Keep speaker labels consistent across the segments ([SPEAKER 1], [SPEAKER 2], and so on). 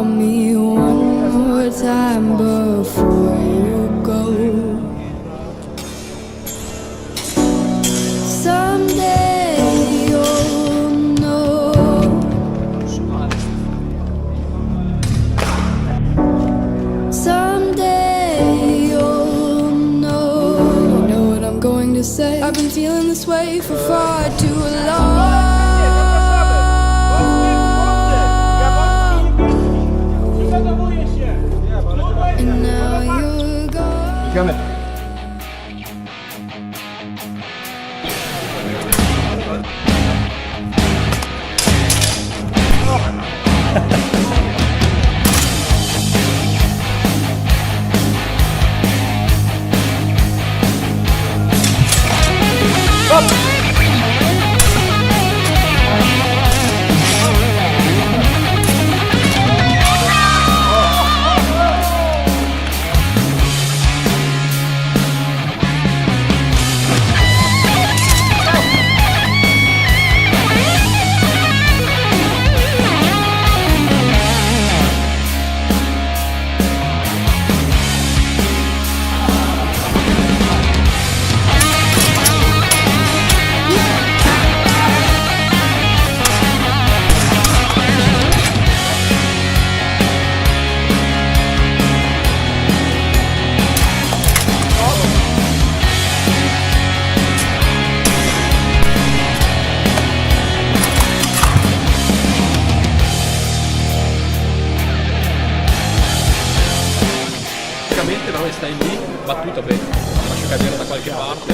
[SPEAKER 1] about me one more time before you go. Someday you'll know. Someday you'll know. You know what I'm going to say. I've been feeling this way for far too long. And now you're gone.
[SPEAKER 2] Idziemy.
[SPEAKER 3] Però stai lì, battuto per lascio cadere da qualche parte.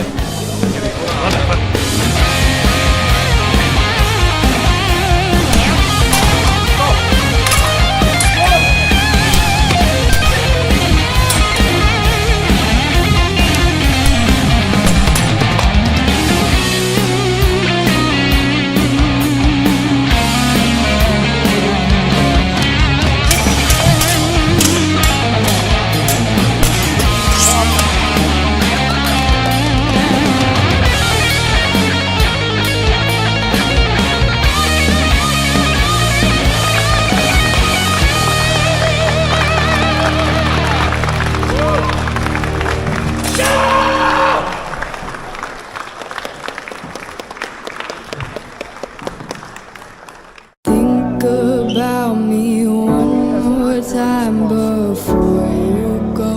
[SPEAKER 1] Think about me one more time before you go.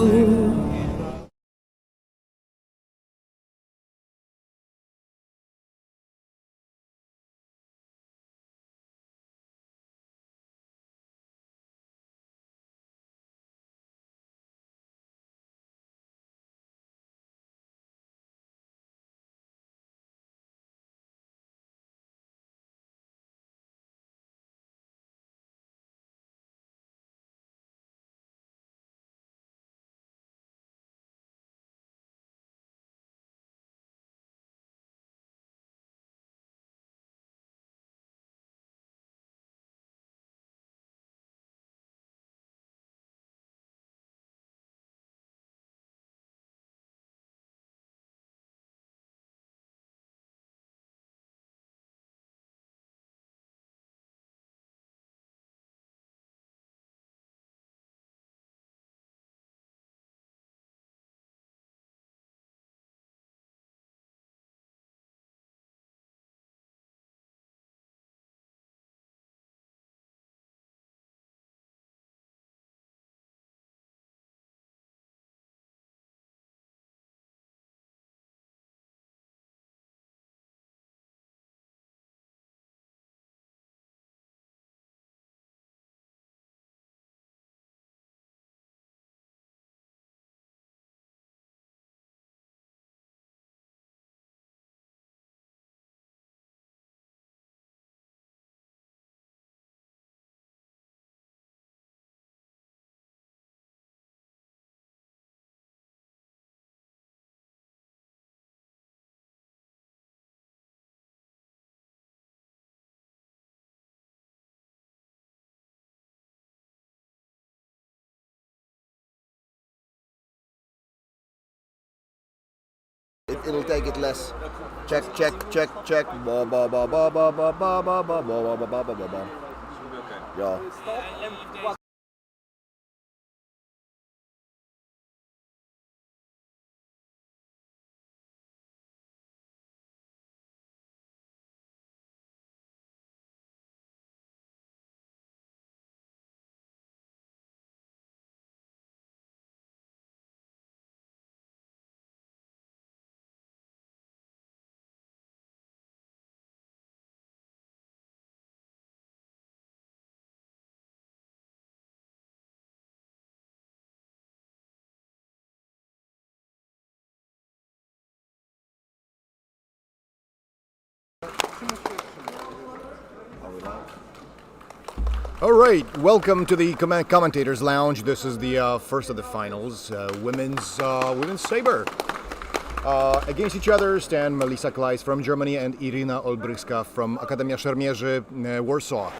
[SPEAKER 4] It'll take it less. Check, check, check, check. Ba ba ba ba ba ba ba ba ba ba ba ba ba ba ba. Ja.
[SPEAKER 2] All right, welcome to the commentators lounge. This is the first of the finals, women's Sabre. Against each other stand Melissa Kleis from Germany and Irina Olbrychska from Akademia Szermierzy, Warsaw.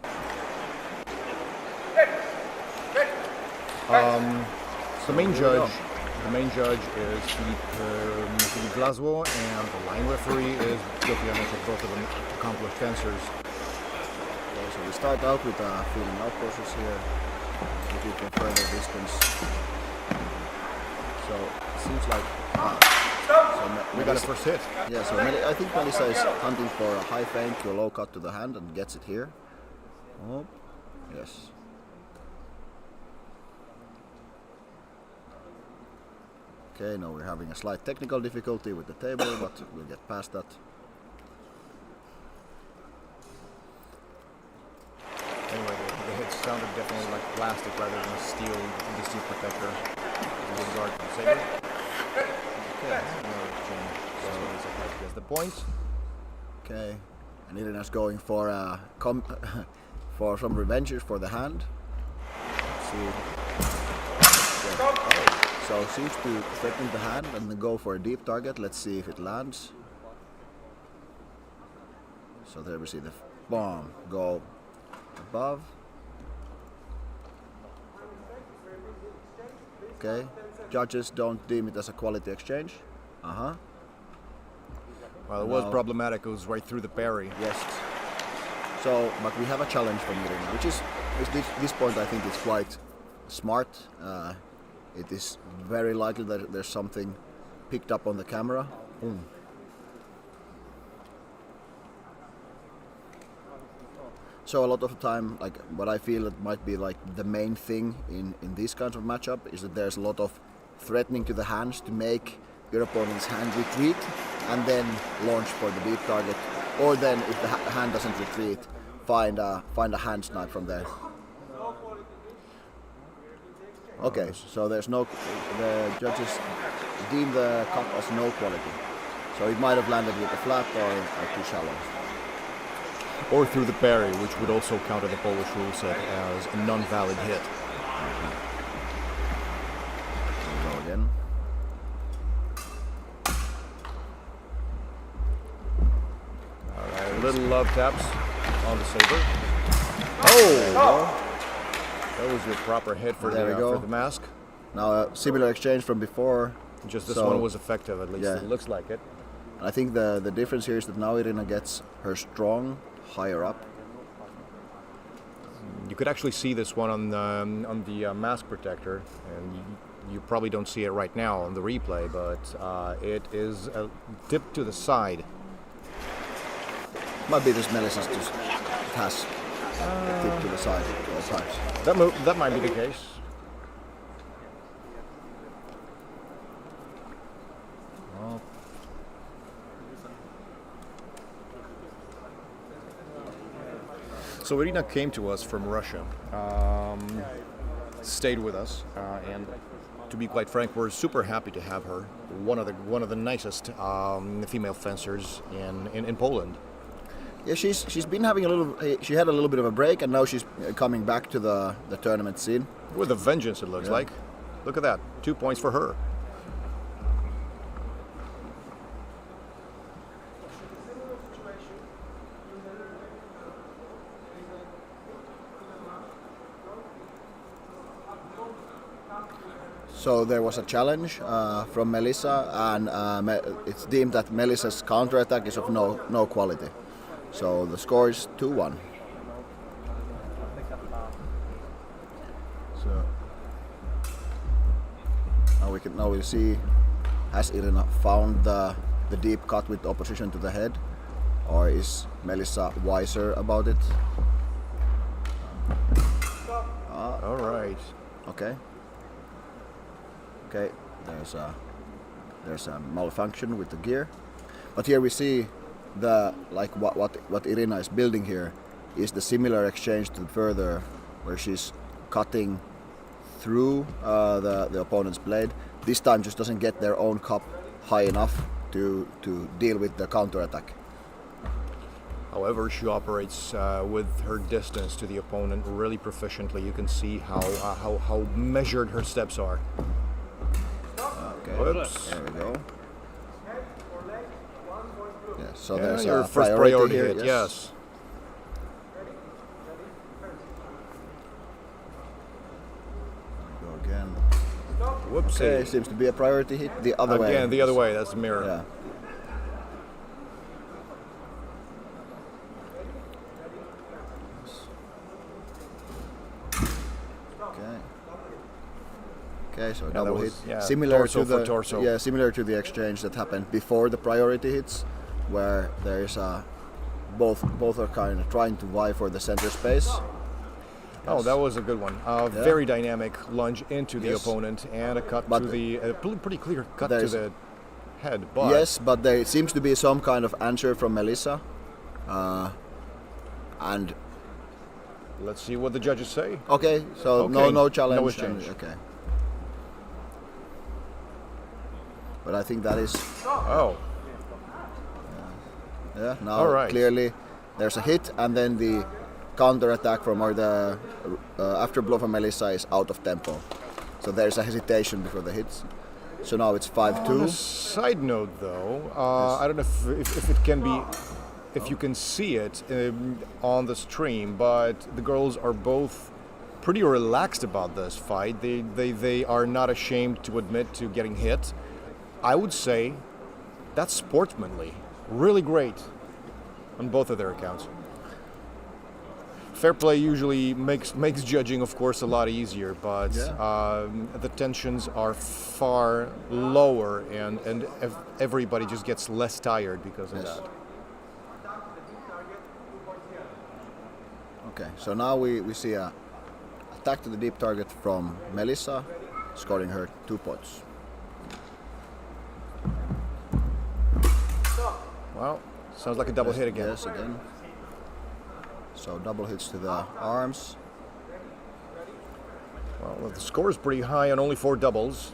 [SPEAKER 2] The main judge is Filip Glasgow, and the line referee is Piotr Janeczek, both of them accomplished fencers.
[SPEAKER 4] So we start out with a feeling out process here, if you can further distance. So it seems like
[SPEAKER 2] We got a first hit.
[SPEAKER 4] Yeah, so I think Melissa is hunting for a high feint to a low cut to the hand and gets it here. Oh, yes. Okay, now we're having a slight technical difficulty with the table, but we'll get past that.
[SPEAKER 2] Anyway, the hit sounded definitely like plastic rather than steel protector. The guard from Sabre. Okay, so he gets the points.
[SPEAKER 4] Okay, and Irina's going for for some revenge for the hand. Let's see. Yeah. So seems to threaten the hand and then go for a deep target. Let's see if it lands. So there we see the bomb go above. Okay, judges don't deem it as a quality exchange.
[SPEAKER 2] Well, it was problematic. It was right through the parry.
[SPEAKER 4] Yes. So, but we have a challenge from Irina, which is at this point I think it's quite smart. It is very likely that there's something picked up on the camera. So a lot of the time, like what I feel it might be like the main thing in these kinds of matchup is that there's a lot of threatening to the hands to make your opponent's hand retreat and then launch for the deep target, or then if the hand doesn't retreat, find a hand snipe from there. Okay, so there's no, the judges deem the cup as no quality. So it might have landed with a flat or too shallow.
[SPEAKER 2] Or through the parry, which would also count in the Polish rule set as a non-valid hit.
[SPEAKER 4] Go again.
[SPEAKER 2] Alright, little love taps on the Sabre. Oh! That was your proper hit for the mask.
[SPEAKER 4] Now a similar exchange from before.
[SPEAKER 2] Just this one was effective, at least it looks like it.
[SPEAKER 4] I think the difference here is that now Irina gets her strong higher up.
[SPEAKER 2] You could actually see this one on the mask protector, and you probably don't see it right now on the replay, but it is dipped to the side.
[SPEAKER 4] Might be this Melissa's just has dipped to the side at all times.
[SPEAKER 2] That might be the case. So Irina came to us from Russia, stayed with us, and to be quite frank, we're super happy to have her. One of the nicest female fencers in Poland.
[SPEAKER 4] Yeah, she's been having she had a little bit of a break, and now she's coming back to the tournament scene.
[SPEAKER 2] With a vengeance, it looks like. Look at that, 2 points for her.
[SPEAKER 4] So there was a challenge from Melissa, and it's deemed that Melissa's counterattack is of no quality. So the score is 2-1. So now we'll see, has Irina found the deep cut with opposition to the head, or is Melissa wiser about it?
[SPEAKER 2] All right.
[SPEAKER 4] Okay. Okay, there's a malfunction with the gear, but here we see what Irina is building here is the similar exchange to further, where she's cutting through the opponent's blade. This time just doesn't get their own cup high enough to deal with the counter attack.
[SPEAKER 2] However, she operates with her distance to the opponent really proficiently. You can see how measured her steps are.
[SPEAKER 4] Okay,
[SPEAKER 2] Whoops.
[SPEAKER 4] there we go. Yeah, so
[SPEAKER 2] Yeah,
[SPEAKER 4] there's
[SPEAKER 2] your
[SPEAKER 4] a
[SPEAKER 2] first priority
[SPEAKER 4] here,
[SPEAKER 2] hit, yes.
[SPEAKER 4] Go again.
[SPEAKER 2] Whoopsie.
[SPEAKER 4] Okay, seems to be a priority hit the other way.
[SPEAKER 2] Again, the other way, that's the mirror.
[SPEAKER 4] Yeah. Okay, so double hit, similar
[SPEAKER 2] torso
[SPEAKER 4] to the
[SPEAKER 2] for torso.
[SPEAKER 4] yeah, similar to the exchange that happened before the priority hits, where there is both are kind of trying to vie for the center space.
[SPEAKER 2] Oh, that was a good one. Very dynamic lunge into the opponent and a cut to the pretty clear cut to the head. But
[SPEAKER 4] yes, but there seems to be some kind of answer from Melissa, and
[SPEAKER 2] let's see what the judges say.
[SPEAKER 4] okay, so no challenge.
[SPEAKER 2] No exchange.
[SPEAKER 4] Okay. But I think that is
[SPEAKER 2] Oh,
[SPEAKER 4] now
[SPEAKER 2] All right.
[SPEAKER 4] clearly there's a hit, and then the counter attack from or the after blow from Melissa is out of tempo. So there's a hesitation before the hits. So now it's 5-2.
[SPEAKER 2] on a side note, though, I don't know if it can be, if you can see it on the stream, but the girls are both pretty relaxed about this fight. They are not ashamed to admit to getting hit. I would say that's sportsmanly. Really great on both of their accounts. Fair play usually makes judging, of course, a lot easier, but the tensions are far lower, and everybody just gets less tired because of that.
[SPEAKER 4] Okay, so now we see a attack to the deep target from Melissa, scoring her 2 points.
[SPEAKER 2] Well, sounds like a double hit again.
[SPEAKER 4] Yes, again. So double hits to the arms.
[SPEAKER 2] Well, the score is pretty high on only 4 doubles,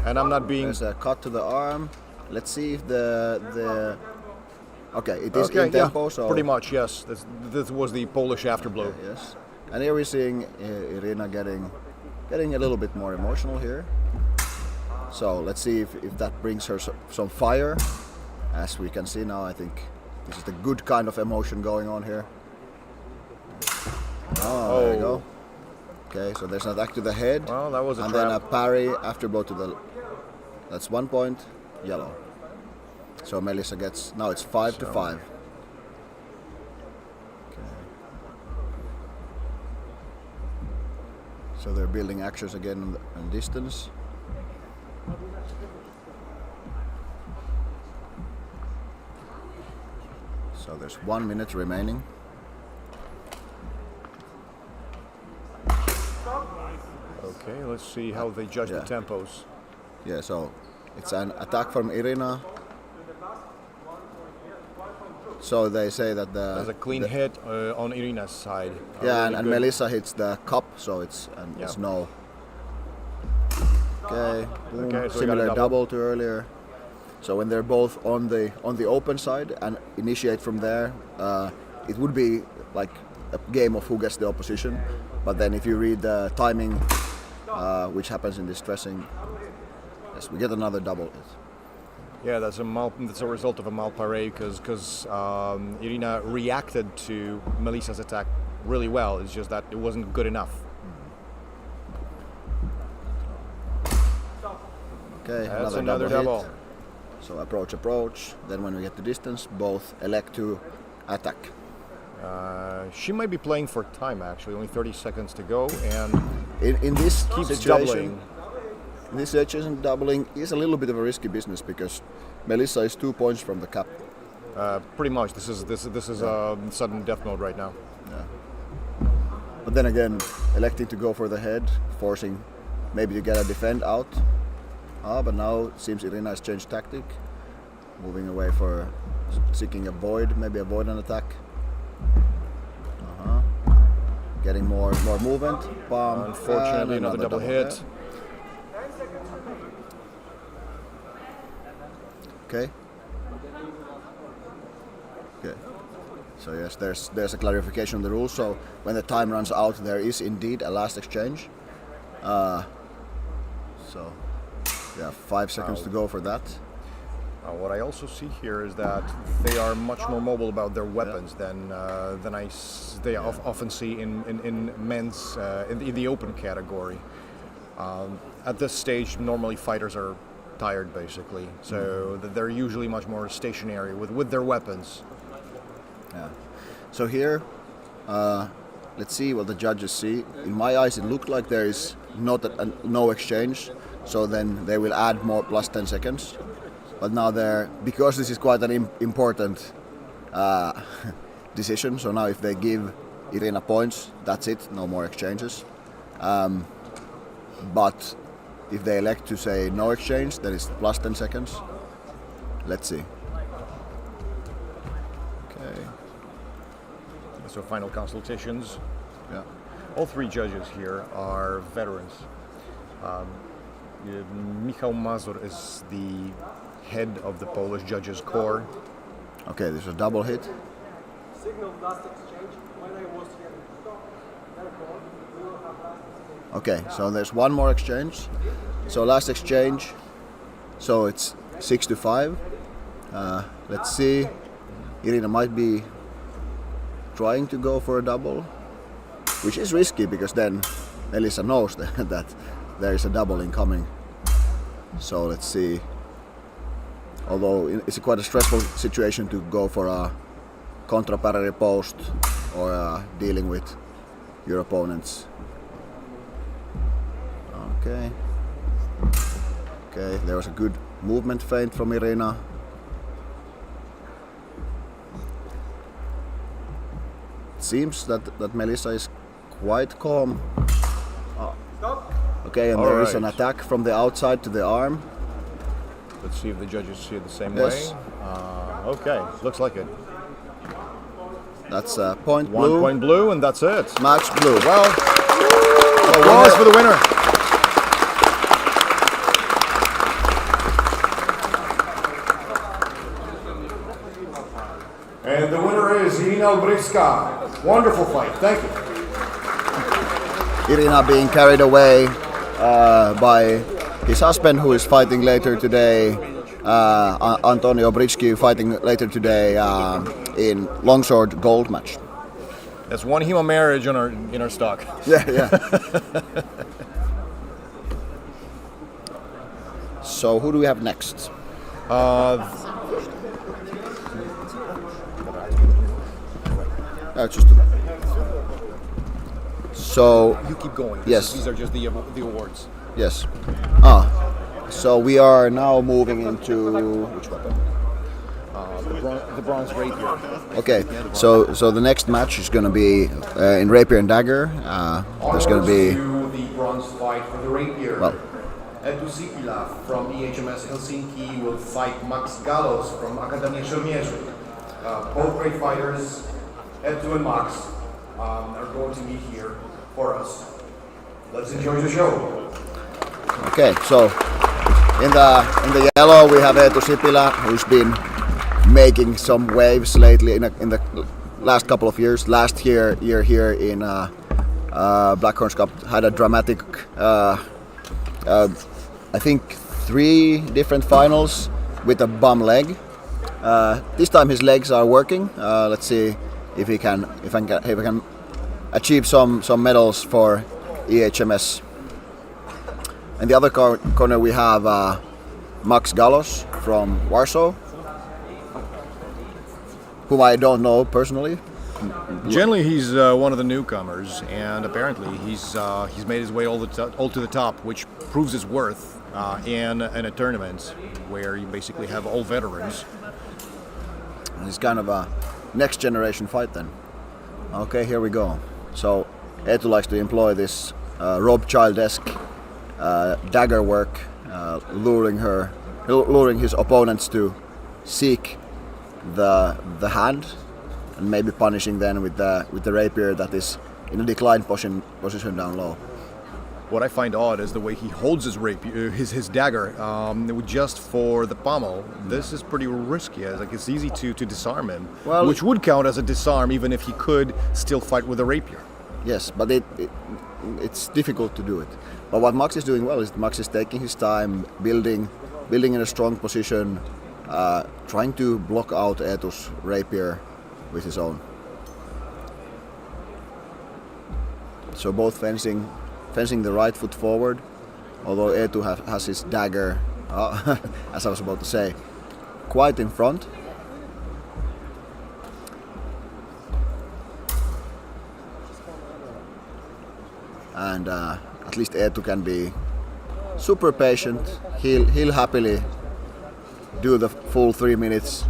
[SPEAKER 2] and I'm not being.
[SPEAKER 4] There's a cut to the arm. Let's see if the okay, it is in tempo. So
[SPEAKER 2] pretty much, yes. This was the Polish afterblow.
[SPEAKER 4] yes, and here we're seeing Irina getting a little bit more emotional here. So let's see if that brings her some fire. As we can see now, I think this is the good kind of emotion going on here. Oh, there you go. Okay, so there's an attack to the head.
[SPEAKER 2] Well, that was a
[SPEAKER 4] and
[SPEAKER 2] trap.
[SPEAKER 4] then a parry after blow to the. That's 1 point, yellow. So Melissa gets now it's 5-5. Okay. So they're building actions again on distance. So there's 1 minute remaining.
[SPEAKER 2] Okay, let's see how they judge the tempos.
[SPEAKER 4] Yeah, so it's an attack from Irina. So they say that
[SPEAKER 2] There's a clean hit on Irina's side.
[SPEAKER 4] Yeah,
[SPEAKER 2] Really
[SPEAKER 4] and
[SPEAKER 2] good.
[SPEAKER 4] Melissa hits the cup, so it's no. Okay, boom.
[SPEAKER 2] Okay, so we got a
[SPEAKER 4] Similar
[SPEAKER 2] double.
[SPEAKER 4] double to earlier. So when they're both on the open side and initiate from there, it would be like a game of who gets the opposition. But then if you read the timing, which happens in this dressing, yes, we get another double.
[SPEAKER 2] Yeah, that's a result of a malpare because Irina reacted to Melissa's attack really well. It's just that it wasn't good enough.
[SPEAKER 4] Okay,
[SPEAKER 2] That's another double.
[SPEAKER 4] hit. So approach. Then when we get to distance, both elect to attack.
[SPEAKER 2] She might be playing for time actually, only 30 seconds to go, and
[SPEAKER 4] In this
[SPEAKER 2] keeps
[SPEAKER 4] situation,
[SPEAKER 2] doubling.
[SPEAKER 4] in this situation, doubling is a little bit of a risky business because Melissa is 2 points from the cap.
[SPEAKER 2] Pretty much, this is sudden death mode right now.
[SPEAKER 4] But then again, electing to go for the head, forcing maybe to get a defend out. But now it seems Irina has changed tactic, moving away for seeking a void, maybe avoid an attack. Getting more movement. Bam,
[SPEAKER 2] Unfortunately,
[SPEAKER 4] and
[SPEAKER 2] another double hit.
[SPEAKER 4] there. Okay. So yes, there's a clarification of the rules. So when the time runs out, there is indeed a last exchange. So yeah, 5 seconds to go for that.
[SPEAKER 2] What I also see here is that they are much more mobile about their weapons than they often see in men's in the open category. At this stage, normally fighters are tired basically, so they're usually much more stationary with their weapons.
[SPEAKER 4] Yeah. So here, let's see what the judges see. In my eyes, it looked like there is no exchange. So then they will add more plus 10 seconds. But now because this is quite an important decision. So now if they give Irina points, that's it. No more exchanges. But if they elect to say no exchange, then it's plus 10 seconds. Let's see.
[SPEAKER 2] Okay. So final consultations.
[SPEAKER 4] Yeah.
[SPEAKER 2] All three judges here are veterans. Michał Mazur is the head of the Polish judges corps.
[SPEAKER 4] Okay, there's a double hit.
[SPEAKER 5] Signal last exchange when I was here. Therefore, we will have last exchange.
[SPEAKER 4] Okay, so there's one more exchange. So last exchange. So it's 6-5. Let's see. Irina might be trying to go for a double, which is risky because then Melissa knows that there is a double incoming. So let's see. Although it's quite a stressful situation to go for a contra parry post or dealing with your opponents. Okay. Okay, there was a good movement feint from Irina. It seems that Melissa is quite calm. Okay, and there is an attack from the outside to the arm.
[SPEAKER 2] Let's see if the judges see it the same
[SPEAKER 4] Yes.
[SPEAKER 2] way. Okay, looks like it.
[SPEAKER 4] That's point
[SPEAKER 2] 1
[SPEAKER 4] blue.
[SPEAKER 2] point blue, and that's it.
[SPEAKER 4] Match blue.
[SPEAKER 2] Well, applause for the winner. And the winner is Irina Olbrychska. Wonderful fight. Thank you.
[SPEAKER 4] Irina being carried away by his husband, who is fighting later today. Antonio Britsky fighting later today in Longsword gold match.
[SPEAKER 2] That's one HEMA marriage in our stock.
[SPEAKER 4] Yeah. So who do we have next? So
[SPEAKER 2] You keep going.
[SPEAKER 4] Yes.
[SPEAKER 2] These are just the awards.
[SPEAKER 4] yes. So we are now moving into which weapon?
[SPEAKER 2] The bronze rapier.
[SPEAKER 4] Okay, so the next match is going to be in Rapier and Dagger. There's going to be
[SPEAKER 2] the bronze fight for the rapier.
[SPEAKER 4] Well.
[SPEAKER 2] Edu Zipila from HMS Helsinki will fight Max Galos from Akademia Żołnierzy. Both great fighters, Edu and Max, are going to be here for us. Let's enjoy the show.
[SPEAKER 4] Okay, so in the yellow we have Eetu Sipilä, who's been making some waves lately in the last couple of years. Last year here in Black Horns Cup had a dramatic, I think 3 different finals with a bum leg. This time his legs are working. Let's see if he can achieve some medals for EHMS. In the other corner we have Max Galos from Warsaw, whom I don't know personally.
[SPEAKER 2] Generally, he's one of the newcomers, and apparently he's made his way all to the top, which proves his worth in a tournament where you basically have all veterans.
[SPEAKER 4] It's kind of a next generation fight then. Okay, here we go. So Eetu likes to employ this Rob Child-esque dagger work, luring his opponents to seek the hand, and maybe punishing then with the rapier that is in a declined position down low.
[SPEAKER 2] What I find odd is the way he holds his rapier, his dagger, just for the pommel. This is pretty risky. Like it's easy to disarm him,
[SPEAKER 4] Well,
[SPEAKER 2] which would count as a disarm even if he could still fight with a rapier.
[SPEAKER 4] Yes, but it's difficult to do it. But what Max is doing well is Max is taking his time, building in a strong position, trying to block out Eetu's rapier with his own. So both fencing the right foot forward, although Eetu has his dagger, as I was about to say, quite in front. And at least Eetu can be super patient. He'll happily do the full 3 minutes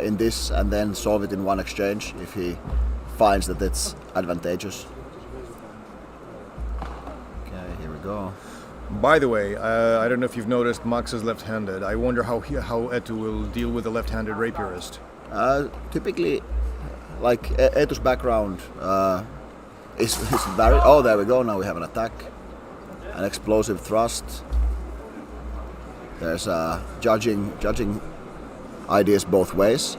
[SPEAKER 4] in this and then solve it in one exchange if he finds that it's advantageous. Okay, here we go.
[SPEAKER 2] By the way, I don't know if you've noticed, Max is left-handed. I wonder how Eetu will deal with a left-handed rapierist.
[SPEAKER 4] Typically, like Eetu's background is very... Oh, there we go. Now we have an attack, an explosive thrust. There's judging ideas both ways.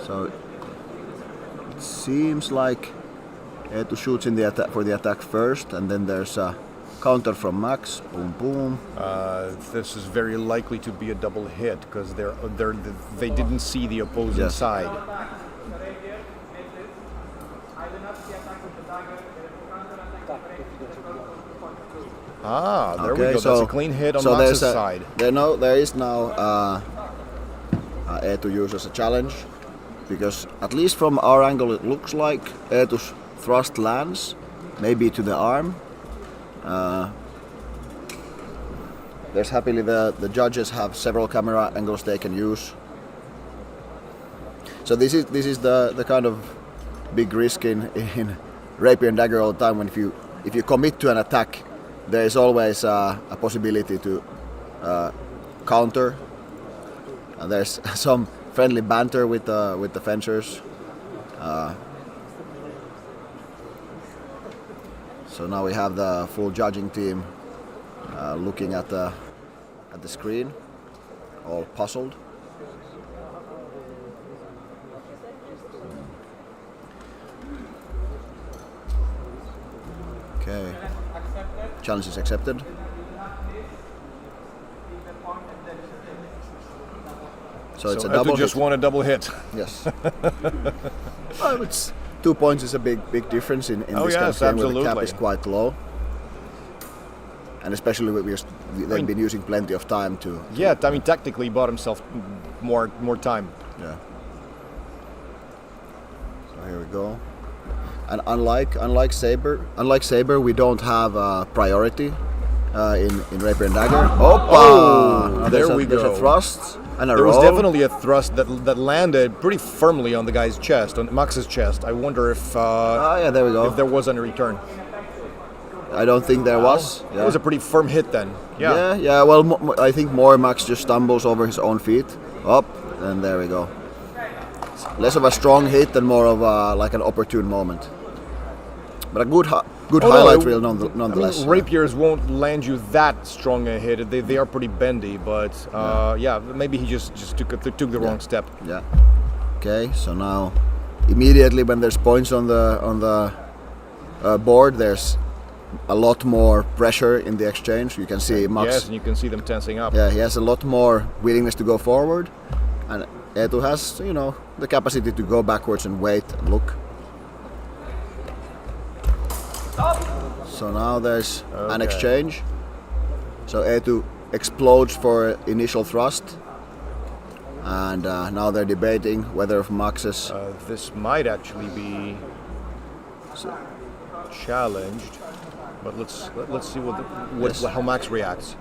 [SPEAKER 4] So it seems like Eetu shoots in the attack for the attack first, and then there's a counter from Max. Boom, boom.
[SPEAKER 2] This is very likely to be a double hit because they didn't see the opposing side. There we go. That's a clean hit on Max's side.
[SPEAKER 4] There is now Eetu uses a challenge, because at least from our angle it looks like Eetu's thrust lands, maybe to the arm. There's happily the judges have several camera angles they can use. So this is the kind of big risk in Rapier and Dagger all the time. When if you commit to an attack, there is always a possibility to counter. There's some friendly banter with the fencers. So now we have the full judging team looking at the screen, all puzzled. Okay. Challenge is accepted. So it's a double hit.
[SPEAKER 2] Just won a double hit.
[SPEAKER 4] Yes. Well, it's 2 points is a big difference in this kind of game where the cap is quite low. And especially they've been using plenty of time to...
[SPEAKER 2] Yeah, I mean, technically he bought himself more time.
[SPEAKER 4] Yeah. So here we go. And unlike Sabre, we don't have priority in Rapier and Dagger.
[SPEAKER 2] There we go.
[SPEAKER 4] There's a thrust and a roll.
[SPEAKER 2] There was definitely a thrust that landed pretty firmly on the guy's chest, on Max's chest. I wonder if
[SPEAKER 4] there we go.
[SPEAKER 2] If there was any return.
[SPEAKER 4] I don't think there was.
[SPEAKER 2] Yeah. It was a pretty firm hit then.
[SPEAKER 4] Yeah. Well, I think more Max just stumbles over his own feet. Up, and there we go. Less of a strong hit and more of like an opportune moment. But a good highlight reel nonetheless.
[SPEAKER 2] I mean, rapiers won't land you that strong a hit. They are pretty bendy, but maybe he just took the wrong step.
[SPEAKER 4] Yeah. Okay, so now immediately when there's points on the board, there's a lot more pressure in the exchange. You can see Max.
[SPEAKER 2] Yes, and you can see them tensing up.
[SPEAKER 4] Yeah, he has a lot more willingness to go forward, and Eetu has, the capacity to go backwards and wait and look. So now there's an exchange. So Eetu explodes for initial thrust, and now they're debating whether Max's...
[SPEAKER 2] this might actually be challenged, but let's see how Max reacts.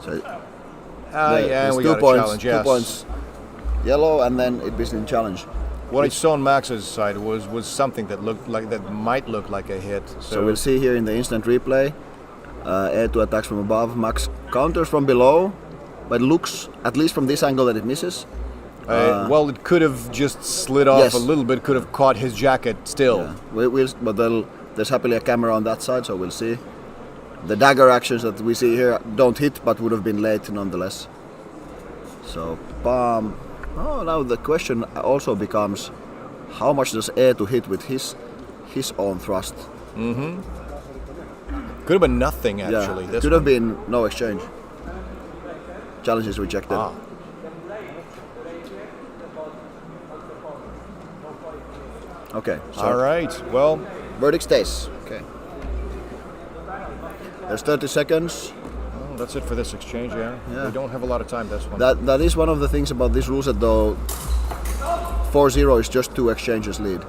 [SPEAKER 4] So
[SPEAKER 2] we got a challenge. Yes.
[SPEAKER 4] 2 points yellow, and then it was in challenge.
[SPEAKER 2] What I saw on Max's side was something that might look like a hit.
[SPEAKER 4] So we'll see here in the instant replay. Eetu attacks from above. Max counters from below, but looks, at least from this angle, that it misses.
[SPEAKER 2] Well, it could have just slid off a little bit. Could have caught his jacket still.
[SPEAKER 4] Yeah. But there's happily a camera on that side, so we'll see. The dagger actions that we see here don't hit, but would have been late nonetheless. So, bam. Oh, now the question also becomes, how much does Eetu hit with his own thrust?
[SPEAKER 2] Mm-hmm. Could have been nothing, actually.
[SPEAKER 4] Yeah, could have been no exchange. Challenge is rejected.
[SPEAKER 2] Ah.
[SPEAKER 4] Okay. So
[SPEAKER 2] All right. Well,
[SPEAKER 4] verdict stays. Okay. There's 30 seconds.
[SPEAKER 2] well, that's it for this exchange. Yeah.
[SPEAKER 4] Yeah.
[SPEAKER 2] We don't have a lot of time. This one.
[SPEAKER 4] That is one of the things about this rule set, though. 4-0 is just 2 exchanges lead.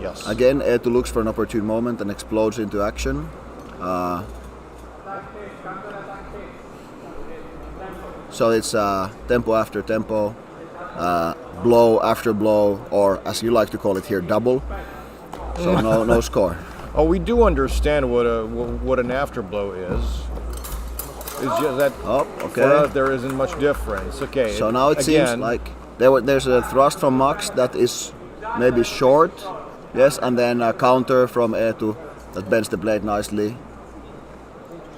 [SPEAKER 2] Yes.
[SPEAKER 4] Again, Eetu looks for an opportune moment and explodes into action. So it's tempo after tempo, blow after blow, or as you like to call it here, double. So no score.
[SPEAKER 2] Oh, we do understand what an afterblow is. It's just that
[SPEAKER 4] Okay.
[SPEAKER 2] for us there isn't much difference. Okay.
[SPEAKER 4] So now it seems
[SPEAKER 2] again,
[SPEAKER 4] like there's a thrust from Max that is maybe short, yes, and then a counter from Eetu that bends the blade nicely.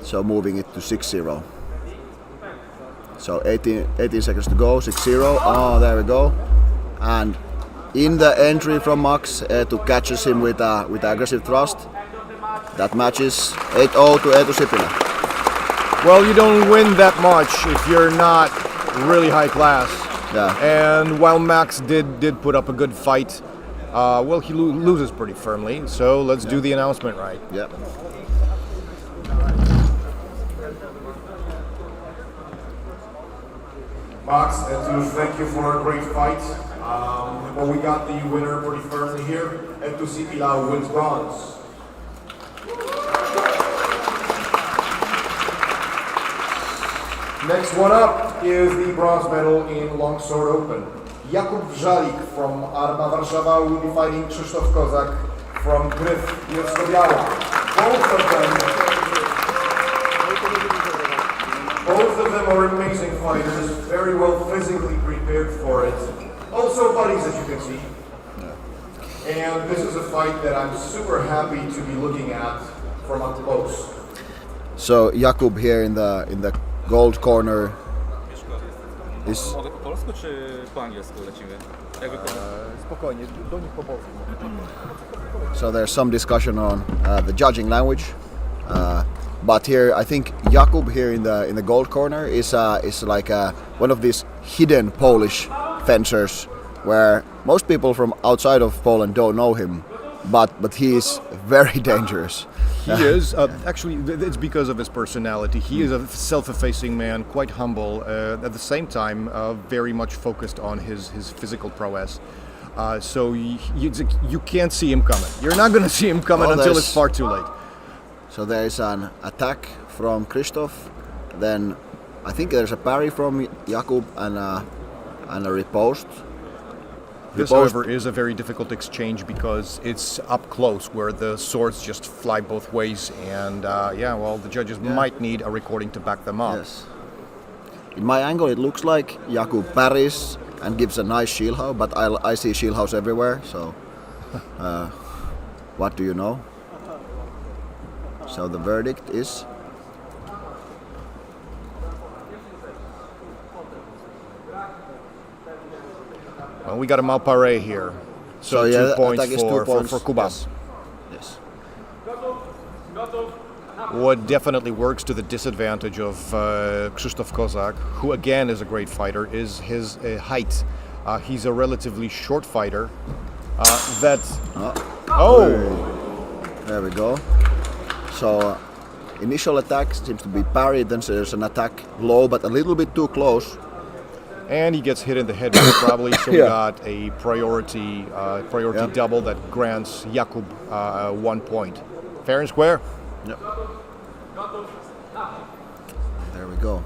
[SPEAKER 4] So moving it to 6-0. So 18 seconds to go, 6-0. Oh, there we go. And in the entry from Max, Eetu catches him with aggressive thrust. That matches 8-0 to Eetu Sipilä.
[SPEAKER 2] well, you don't win that much if you're not really high class.
[SPEAKER 4] Yeah.
[SPEAKER 2] And while Max did put up a good fight, well, he loses pretty firmly. So let's do the announcement right.
[SPEAKER 4] Yeah.
[SPEAKER 2] Max, thank you for a great fight. Well, we got the winner pretty firmly here. Eetu Sipilä wins bronze. Next one up is the bronze medal in Longsword Open. Jakub Wrzalik from Arma Warszawa will be fighting Krzysztof Kozak from Gryf Bielsko-Biała. Both of them are amazing fighters, very well physically prepared for it. Also buddies, as you can see. And this is a fight that I'm super happy to be looking at from up close.
[SPEAKER 4] So Jakub here in the gold corner is.
[SPEAKER 6] Mogę po polsku czy po angielsku lecimy?
[SPEAKER 2] Spokojnie, do nich po polsku.
[SPEAKER 4] So there's some discussion on the judging language, but here I think Jakub here in the gold corner is like one of these hidden Polish fencers, where most people from outside of Poland don't know him, but he is very dangerous.
[SPEAKER 2] He is. Actually, it's because of his personality. He is a self-effacing man, quite humble, at the same time very much focused on his physical prowess. So you can't see him coming. You're not going to see him coming until it's far too late.
[SPEAKER 4] So there is an attack from Krzysztof, then I think there's a parry from Jakub and a riposte.
[SPEAKER 2] This, however, is a very difficult exchange because it's up close where the swords just fly both ways, and the judges might need a recording to back them up.
[SPEAKER 4] Yes. In my angle, it looks like Jakub parries and gives a nice shieldhouse, but I see shieldhouse everywhere, so what do you know? So the verdict is
[SPEAKER 2] well, we got a Malpare here. So
[SPEAKER 4] yeah,
[SPEAKER 2] 2 points
[SPEAKER 4] attack is 2 points.
[SPEAKER 2] for Kubas.
[SPEAKER 4] Yes.
[SPEAKER 2] What definitely works to the disadvantage of Krzysztof Kozak, who again is a great fighter, is his height. He's a relatively short fighter.
[SPEAKER 4] There we go. So initial attack seems to be parried, then there's an attack low but a little bit too close.
[SPEAKER 2] And he gets hit in the head probably, so we got a priority double that grants Jakub 1 point. Fair and square?
[SPEAKER 4] Yep. There we go.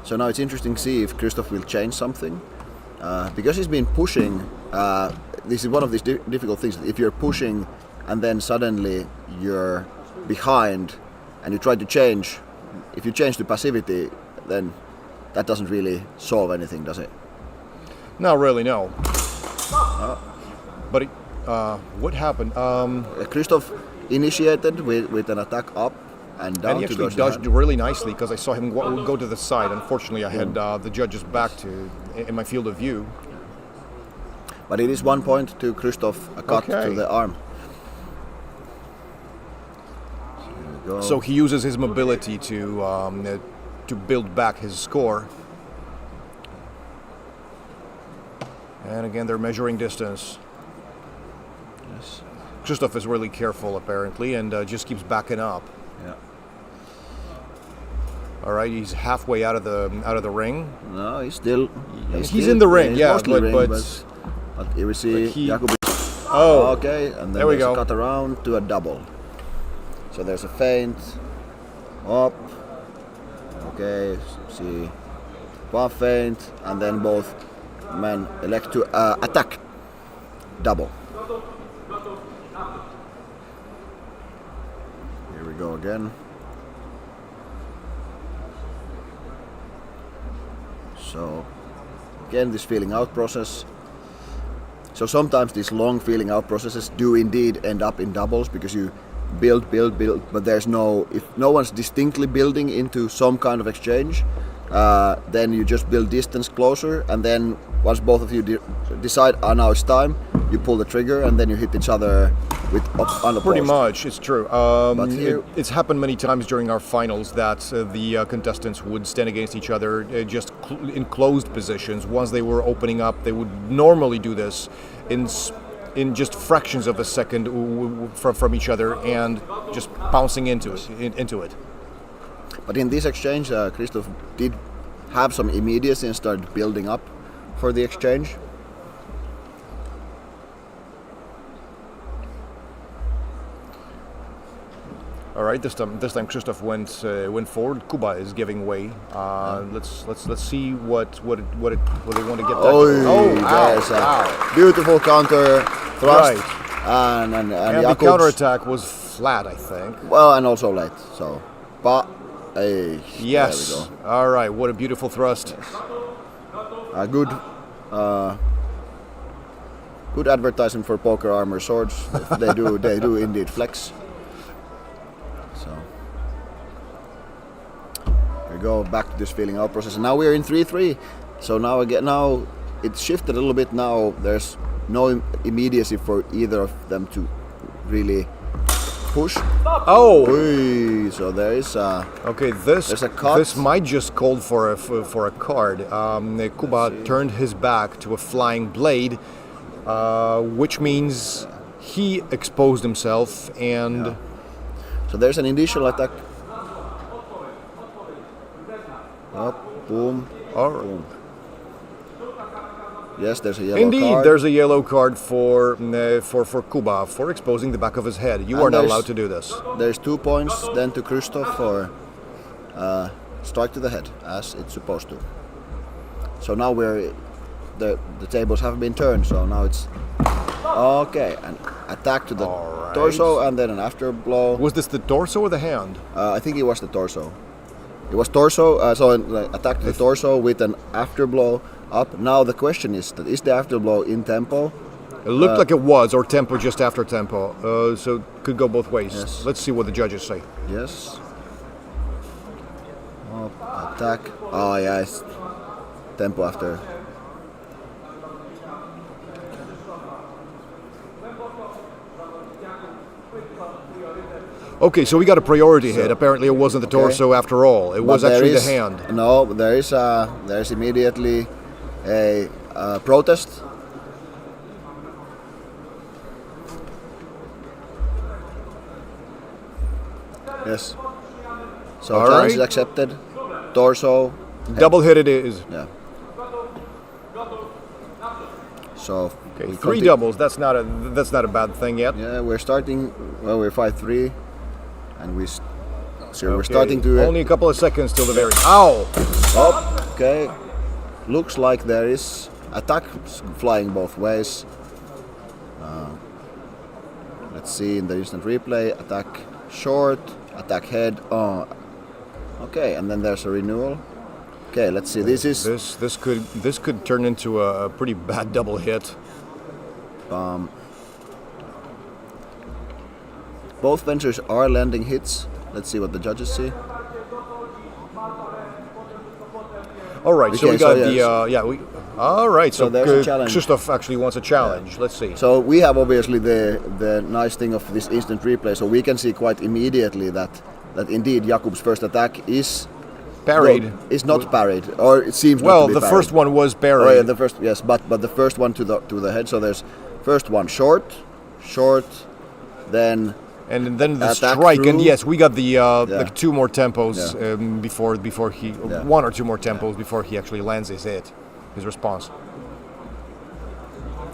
[SPEAKER 4] So now it's interesting to see if Krzysztof will change something. Because he's been pushing, this is one of these difficult things. If you're pushing and then suddenly you're behind and you try to change, if you change to passivity, then that doesn't really solve anything, does it?
[SPEAKER 2] Not really, no. But What happened?
[SPEAKER 4] Christoph initiated with an attack up and down.
[SPEAKER 2] And he actually
[SPEAKER 4] to
[SPEAKER 2] dodged really nicely because I saw him go to the side. Unfortunately, I had the judges back in my field of view.
[SPEAKER 4] But it is 1 point to Christoph, a cut to the arm.
[SPEAKER 2] So he uses his mobility to build back his score. And again, they're measuring distance.
[SPEAKER 4] Yes.
[SPEAKER 2] Christoph is really careful, apparently, and just keeps backing up.
[SPEAKER 4] Yeah.
[SPEAKER 2] All right, he's halfway out of the ring.
[SPEAKER 4] No, he's still.
[SPEAKER 2] He's in the ring, yeah,
[SPEAKER 4] but here we see Jakub.
[SPEAKER 2] Oh,
[SPEAKER 4] okay, and then
[SPEAKER 2] there we
[SPEAKER 4] there's
[SPEAKER 2] go.
[SPEAKER 4] a cut around to a double. So there's a feint, up. Okay, see, one feint, and then both men elect to attack, double. Here we go again. So again, this feeling out process. So sometimes these long feeling out processes do indeed end up in doubles because you build, but if no one's distinctly building into some kind of exchange, then you just build distance closer, and then once both of you decide, now it's time, you pull the trigger, and then you hit each other with unopposed.
[SPEAKER 2] Pretty much, it's true.
[SPEAKER 4] But here,
[SPEAKER 2] it's happened many times during our finals that the contestants would stand against each other just in closed positions. Once they were opening up, they would normally do this in just fractions of a second from each other and just bouncing into it.
[SPEAKER 4] But in this exchange, Christoph did have some immediacy and started building up for the exchange.
[SPEAKER 2] All right, this time Christoph went forward. Kuba is giving way. Let's see what they want to get.
[SPEAKER 4] There's a beautiful counter thrust,
[SPEAKER 2] Right.
[SPEAKER 4] and
[SPEAKER 2] the counterattack was flat, I think.
[SPEAKER 4] Well, and also late. So, but
[SPEAKER 2] yes.
[SPEAKER 4] There we go.
[SPEAKER 2] All right, what a beautiful thrust.
[SPEAKER 4] A good advertising for poker armor swords. they do indeed flex. So here we go, back to this feeling out process. And now we're in 3-3. So now it's shifted a little bit. Now there's no immediacy for either of them to really push.
[SPEAKER 2] Oh!
[SPEAKER 4] Oy, so there is
[SPEAKER 2] Okay, this
[SPEAKER 4] a cut.
[SPEAKER 2] This might just call for a card. Kuba turned his back to a flying blade, which means he exposed himself and.
[SPEAKER 4] Yeah. So there's an initial attack. Up, boom, boom. Yes, there's a yellow card.
[SPEAKER 2] Indeed, there's a yellow card for Kuba for exposing the back of his head. You are not allowed to do this.
[SPEAKER 4] There's 2 points then to Christoph for strike to the head, as it's supposed to. So now the tables have been turned. So now it's okay. An attack to the torso and then an after blow.
[SPEAKER 2] Was this the torso or the hand?
[SPEAKER 4] I think it was the torso. It was torso. So an attack to the torso with an after blow. Up. Now the question is the afterblow in tempo?
[SPEAKER 2] It looked like it was, or tempo just after tempo. So it could go both ways.
[SPEAKER 4] Yes.
[SPEAKER 2] Let's see what the judges say.
[SPEAKER 4] Yes. Up, attack. Oh yeah, it's tempo after.
[SPEAKER 2] Okay, so we got a priority hit. Apparently it wasn't the torso after all. It was actually the hand.
[SPEAKER 4] No, there's immediately a protest. Yes. So
[SPEAKER 2] all
[SPEAKER 4] challenge is
[SPEAKER 2] right.
[SPEAKER 4] accepted. Torso.
[SPEAKER 2] Double hit it is.
[SPEAKER 4] Yeah. So
[SPEAKER 2] Okay, 3 doubles. That's not a bad thing yet.
[SPEAKER 4] Yeah, we're starting. Well, we're 5-3, and we're starting to.
[SPEAKER 2] Only a couple of seconds till the very. Ow!
[SPEAKER 4] Oh, okay. Looks like there is attack flying both ways. Let's see in the instant replay. Attack short, attack head. Oh, okay, and then there's a renewal. Okay, let's see.
[SPEAKER 2] This could turn into a pretty bad double hit.
[SPEAKER 4] both fencers are landing hits. Let's see what the judges see.
[SPEAKER 2] All right, so
[SPEAKER 4] Okay,
[SPEAKER 2] we got
[SPEAKER 4] so
[SPEAKER 2] the all right, so
[SPEAKER 4] there's a challenge.
[SPEAKER 2] Krzysztof actually wants a challenge. Let's see.
[SPEAKER 4] So we have obviously the nice thing of this instant replay, so we can see quite immediately that indeed Jakub's first attack is
[SPEAKER 2] Parried.
[SPEAKER 4] well, is not parried, or it seems
[SPEAKER 2] Well,
[SPEAKER 4] not to be
[SPEAKER 2] the
[SPEAKER 4] parried.
[SPEAKER 2] first one was parried.
[SPEAKER 4] Oh yeah, the first, yes, but the first one to the head. So there's first one short, then
[SPEAKER 2] and then the
[SPEAKER 4] attack
[SPEAKER 2] strike, and
[SPEAKER 4] through.
[SPEAKER 2] yes, we got the like two more tempos before he
[SPEAKER 4] Yeah.
[SPEAKER 2] one or two more tempos before he actually lands his hit, his response.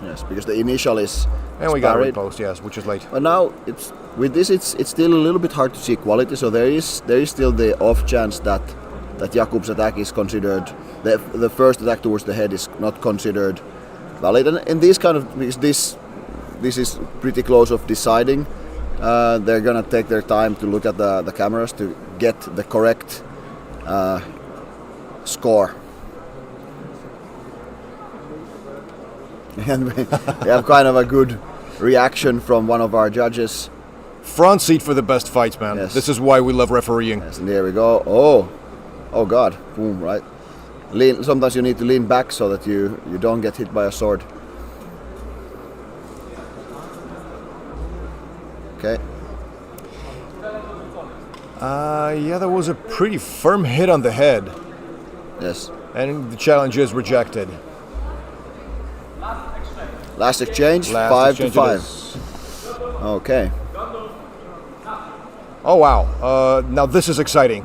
[SPEAKER 4] yes, because the initial is
[SPEAKER 2] And we got a
[SPEAKER 4] parried.
[SPEAKER 2] repost, yes, which is late.
[SPEAKER 4] But now it's still a little bit hard to see quality. So there is still the off chance that Jakub's attack is considered the first attack towards the head is not considered valid. And in this kind of because this is pretty close of deciding. They're gonna take their time to look at the cameras to get the correct score. And we have kind of a good reaction from one of our judges.
[SPEAKER 2] Front seat for the best fights, man.
[SPEAKER 4] Yes.
[SPEAKER 2] This is why we love refereeing.
[SPEAKER 4] Yes, and there we go. Oh God, boom, right. Sometimes you need to lean back so that you don't get hit by a sword. Okay.
[SPEAKER 2] Yeah, that was a pretty firm hit on the head,
[SPEAKER 4] Yes.
[SPEAKER 2] and the challenge is rejected.
[SPEAKER 4] Last exchange,
[SPEAKER 2] Last
[SPEAKER 4] 5
[SPEAKER 2] exchange
[SPEAKER 4] to
[SPEAKER 2] it
[SPEAKER 4] 5.
[SPEAKER 2] is.
[SPEAKER 4] Okay.
[SPEAKER 2] Oh wow! Now this is exciting.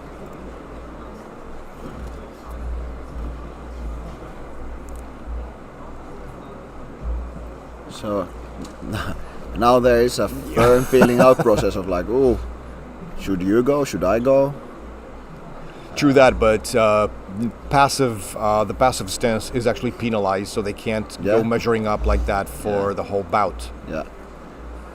[SPEAKER 4] So now there is a firm feeling out process of like, oh, should you go? Should I go?
[SPEAKER 2] True that, but the passive stance is actually penalized, so they can't
[SPEAKER 4] Yeah.
[SPEAKER 2] go measuring up like that for the whole bout.
[SPEAKER 4] Yeah.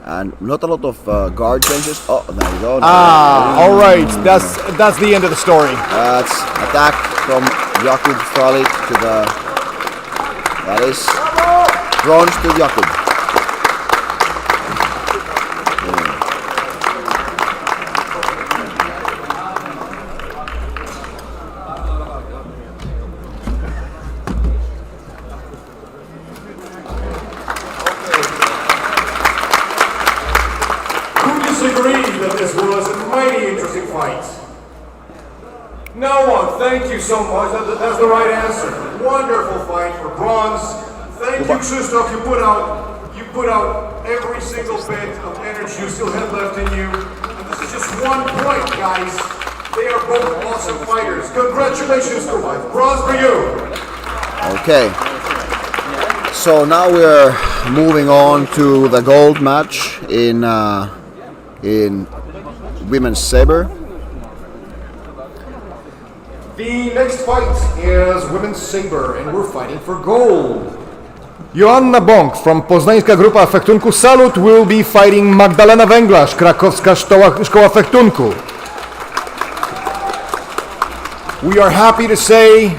[SPEAKER 4] And not a lot of guard changes. Oh, there you go.
[SPEAKER 2] All right, that's the end of the story.
[SPEAKER 4] That's attack from Jakub Fralik to the. That is bronze to Jakub.
[SPEAKER 7] Who disagreed that this was a mighty interesting fight? No one. Thank you so much. That's the right answer. Wonderful fight for bronze. Thank you, Krzysztof. You put out every single bit of energy you still had left in you. And this is just one point, guys. They are both awesome fighters. Congratulations, Kórnik. Bronze for you.
[SPEAKER 4] Okay. So now we're moving on to the gold match in women's sabre.
[SPEAKER 2] The next fight is women's saber, and we're fighting for gold. Joanna Bąk from Poznańska Grupa Fechtunku Salut will be fighting Magdalena Węglarz, Krakowska Szkoła Fechtunku. We are happy to say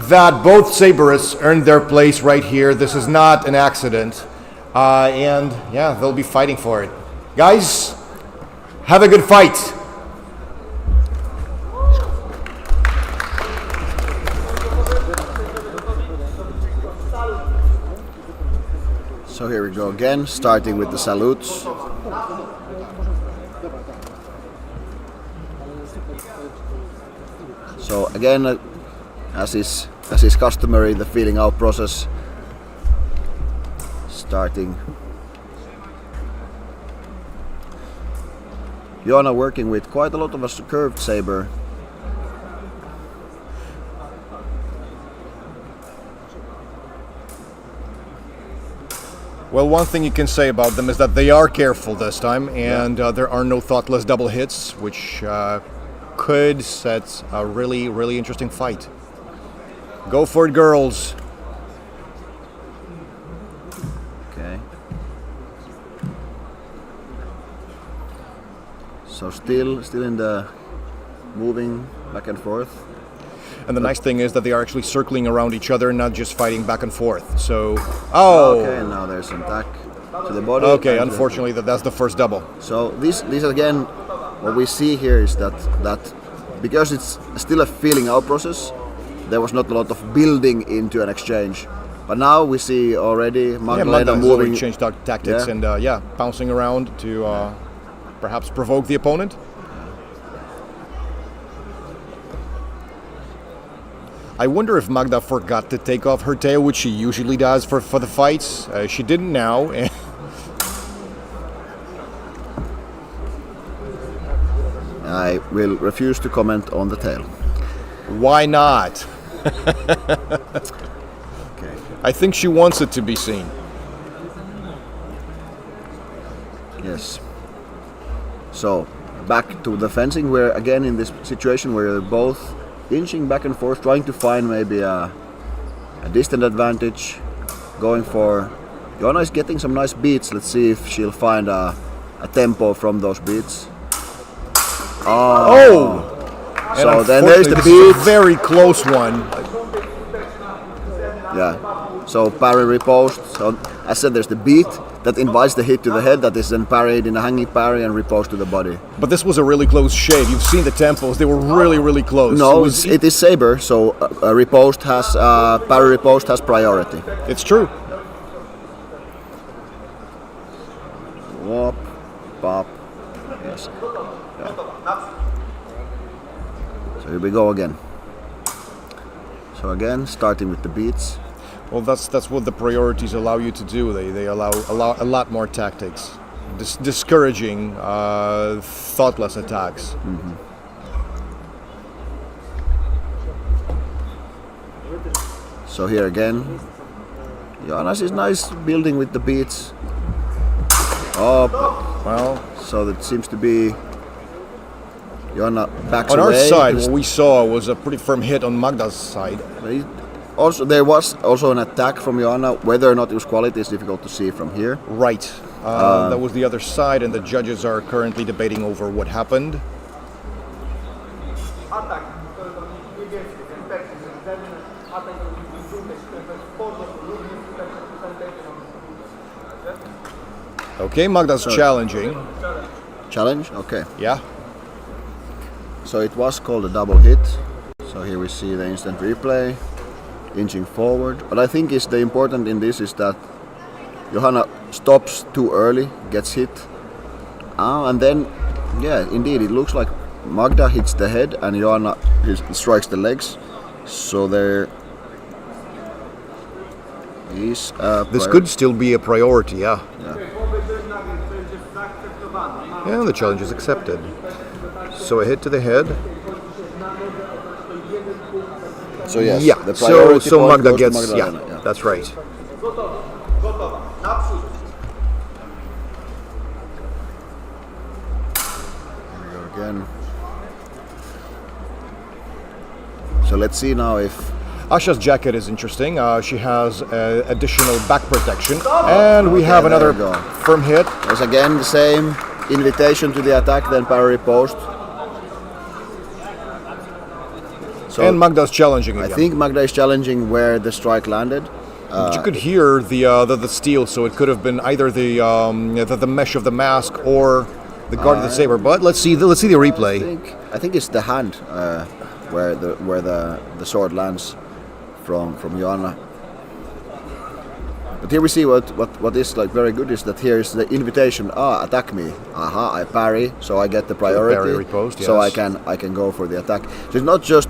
[SPEAKER 2] that both saberists earned their place right here. This is not an accident. And yeah, they'll be fighting for it. Guys, have a good fight.
[SPEAKER 4] So here we go again, starting with the salutes. So again, as is customary, the feeling out process starting. Joanna working with quite a lot of a curved saber.
[SPEAKER 2] Well, one thing you can say about them is that they are careful this time, and there are no thoughtless double hits, which could set a really, really interesting fight. Go for it, girls.
[SPEAKER 4] Okay. So still in the moving back and forth.
[SPEAKER 2] And the nice thing is that they are actually circling around each other, not just fighting back and forth. So, oh,
[SPEAKER 4] Okay, now there's an attack. to the body.
[SPEAKER 2] Okay,
[SPEAKER 4] and
[SPEAKER 2] unfortunately, that's the first double.
[SPEAKER 4] So this again, what we see here is that because it's still a feeling out process, there was not a lot of building into an exchange. But now we see already Magdalena moving,
[SPEAKER 2] changed tactics, and bouncing around to perhaps provoke the opponent. I wonder if Magda forgot to take off her tail, which she usually does for the fights. She didn't now.
[SPEAKER 4] I will refuse to comment on the tail.
[SPEAKER 2] Why not?
[SPEAKER 4] Okay.
[SPEAKER 2] I think she wants it to be seen.
[SPEAKER 4] Yes. So back to the fencing, we're again in this situation where they're both inching back and forth, trying to find maybe a distant advantage, going for... Joanna is getting some nice beats. Let's see if she'll find a tempo from those beats.
[SPEAKER 2] Oh!
[SPEAKER 4] So then there's the beat.
[SPEAKER 2] A very close one.
[SPEAKER 4] Yeah. So parry riposte. So I said there's the beat that invites the hit to the head, that is then parried in a hanging parry and riposte to the body.
[SPEAKER 2] But this was a really close shave. You've seen the tempos; they were really, really close.
[SPEAKER 4] No, it is Sabre. So a riposte has parry riposte has priority.
[SPEAKER 2] It's true.
[SPEAKER 4] Whoop, pop. Yes. Yeah. So here we go again. So again, starting with the beats.
[SPEAKER 2] Well, that's what the priorities allow you to do. They allow a lot more tactics, discouraging thoughtless attacks.
[SPEAKER 4] Mm-hmm. So here again, Jonas is nice building with the beats. Oh,
[SPEAKER 2] well.
[SPEAKER 4] So that seems to be Joanna backs
[SPEAKER 2] on
[SPEAKER 4] away.
[SPEAKER 2] On our side, what we saw was a pretty firm hit on Magda's side.
[SPEAKER 4] Also, there was also an attack from Joanna. Whether or not it was quality is difficult to see from here.
[SPEAKER 2] Right. That was the other side, and the judges are currently debating over what happened. Okay, Magda's challenging.
[SPEAKER 4] Challenge? Okay.
[SPEAKER 2] Yeah.
[SPEAKER 4] So it was called a double hit. So here we see the instant replay, inching forward. What I think is the important in this is that Johanna stops too early, gets hit. And then, yeah, indeed, it looks like Magda hits the head and Johanna strikes the legs. So there is
[SPEAKER 2] this could still be a priority, yeah. Yeah, the challenge is accepted. So a hit to the head.
[SPEAKER 4] So yes,
[SPEAKER 2] yeah.
[SPEAKER 4] The priority
[SPEAKER 2] so
[SPEAKER 4] point
[SPEAKER 2] Magda
[SPEAKER 4] goes to
[SPEAKER 2] gets
[SPEAKER 4] Magdalena,
[SPEAKER 2] yeah, that's right.
[SPEAKER 4] Here we go again. So let's see now if
[SPEAKER 2] Asha's jacket is interesting. She has additional back protection, and we have another firm hit.
[SPEAKER 4] There's again the same invitation to the attack, then parry post. So
[SPEAKER 2] and Magda's challenging again.
[SPEAKER 4] I think Magda is challenging where the strike landed.
[SPEAKER 2] But you could hear the steel, so it could have been either the mesh of the mask or the guard of the saber. But let's see the replay.
[SPEAKER 4] I think it's the hand where the sword lands from Joanna. But here we see what is like very good is that here is the invitation. Attack me. I parry, so I get the priority.
[SPEAKER 2] Parry riposte,
[SPEAKER 4] so
[SPEAKER 2] yes.
[SPEAKER 4] I can go for the attack. So it's not just.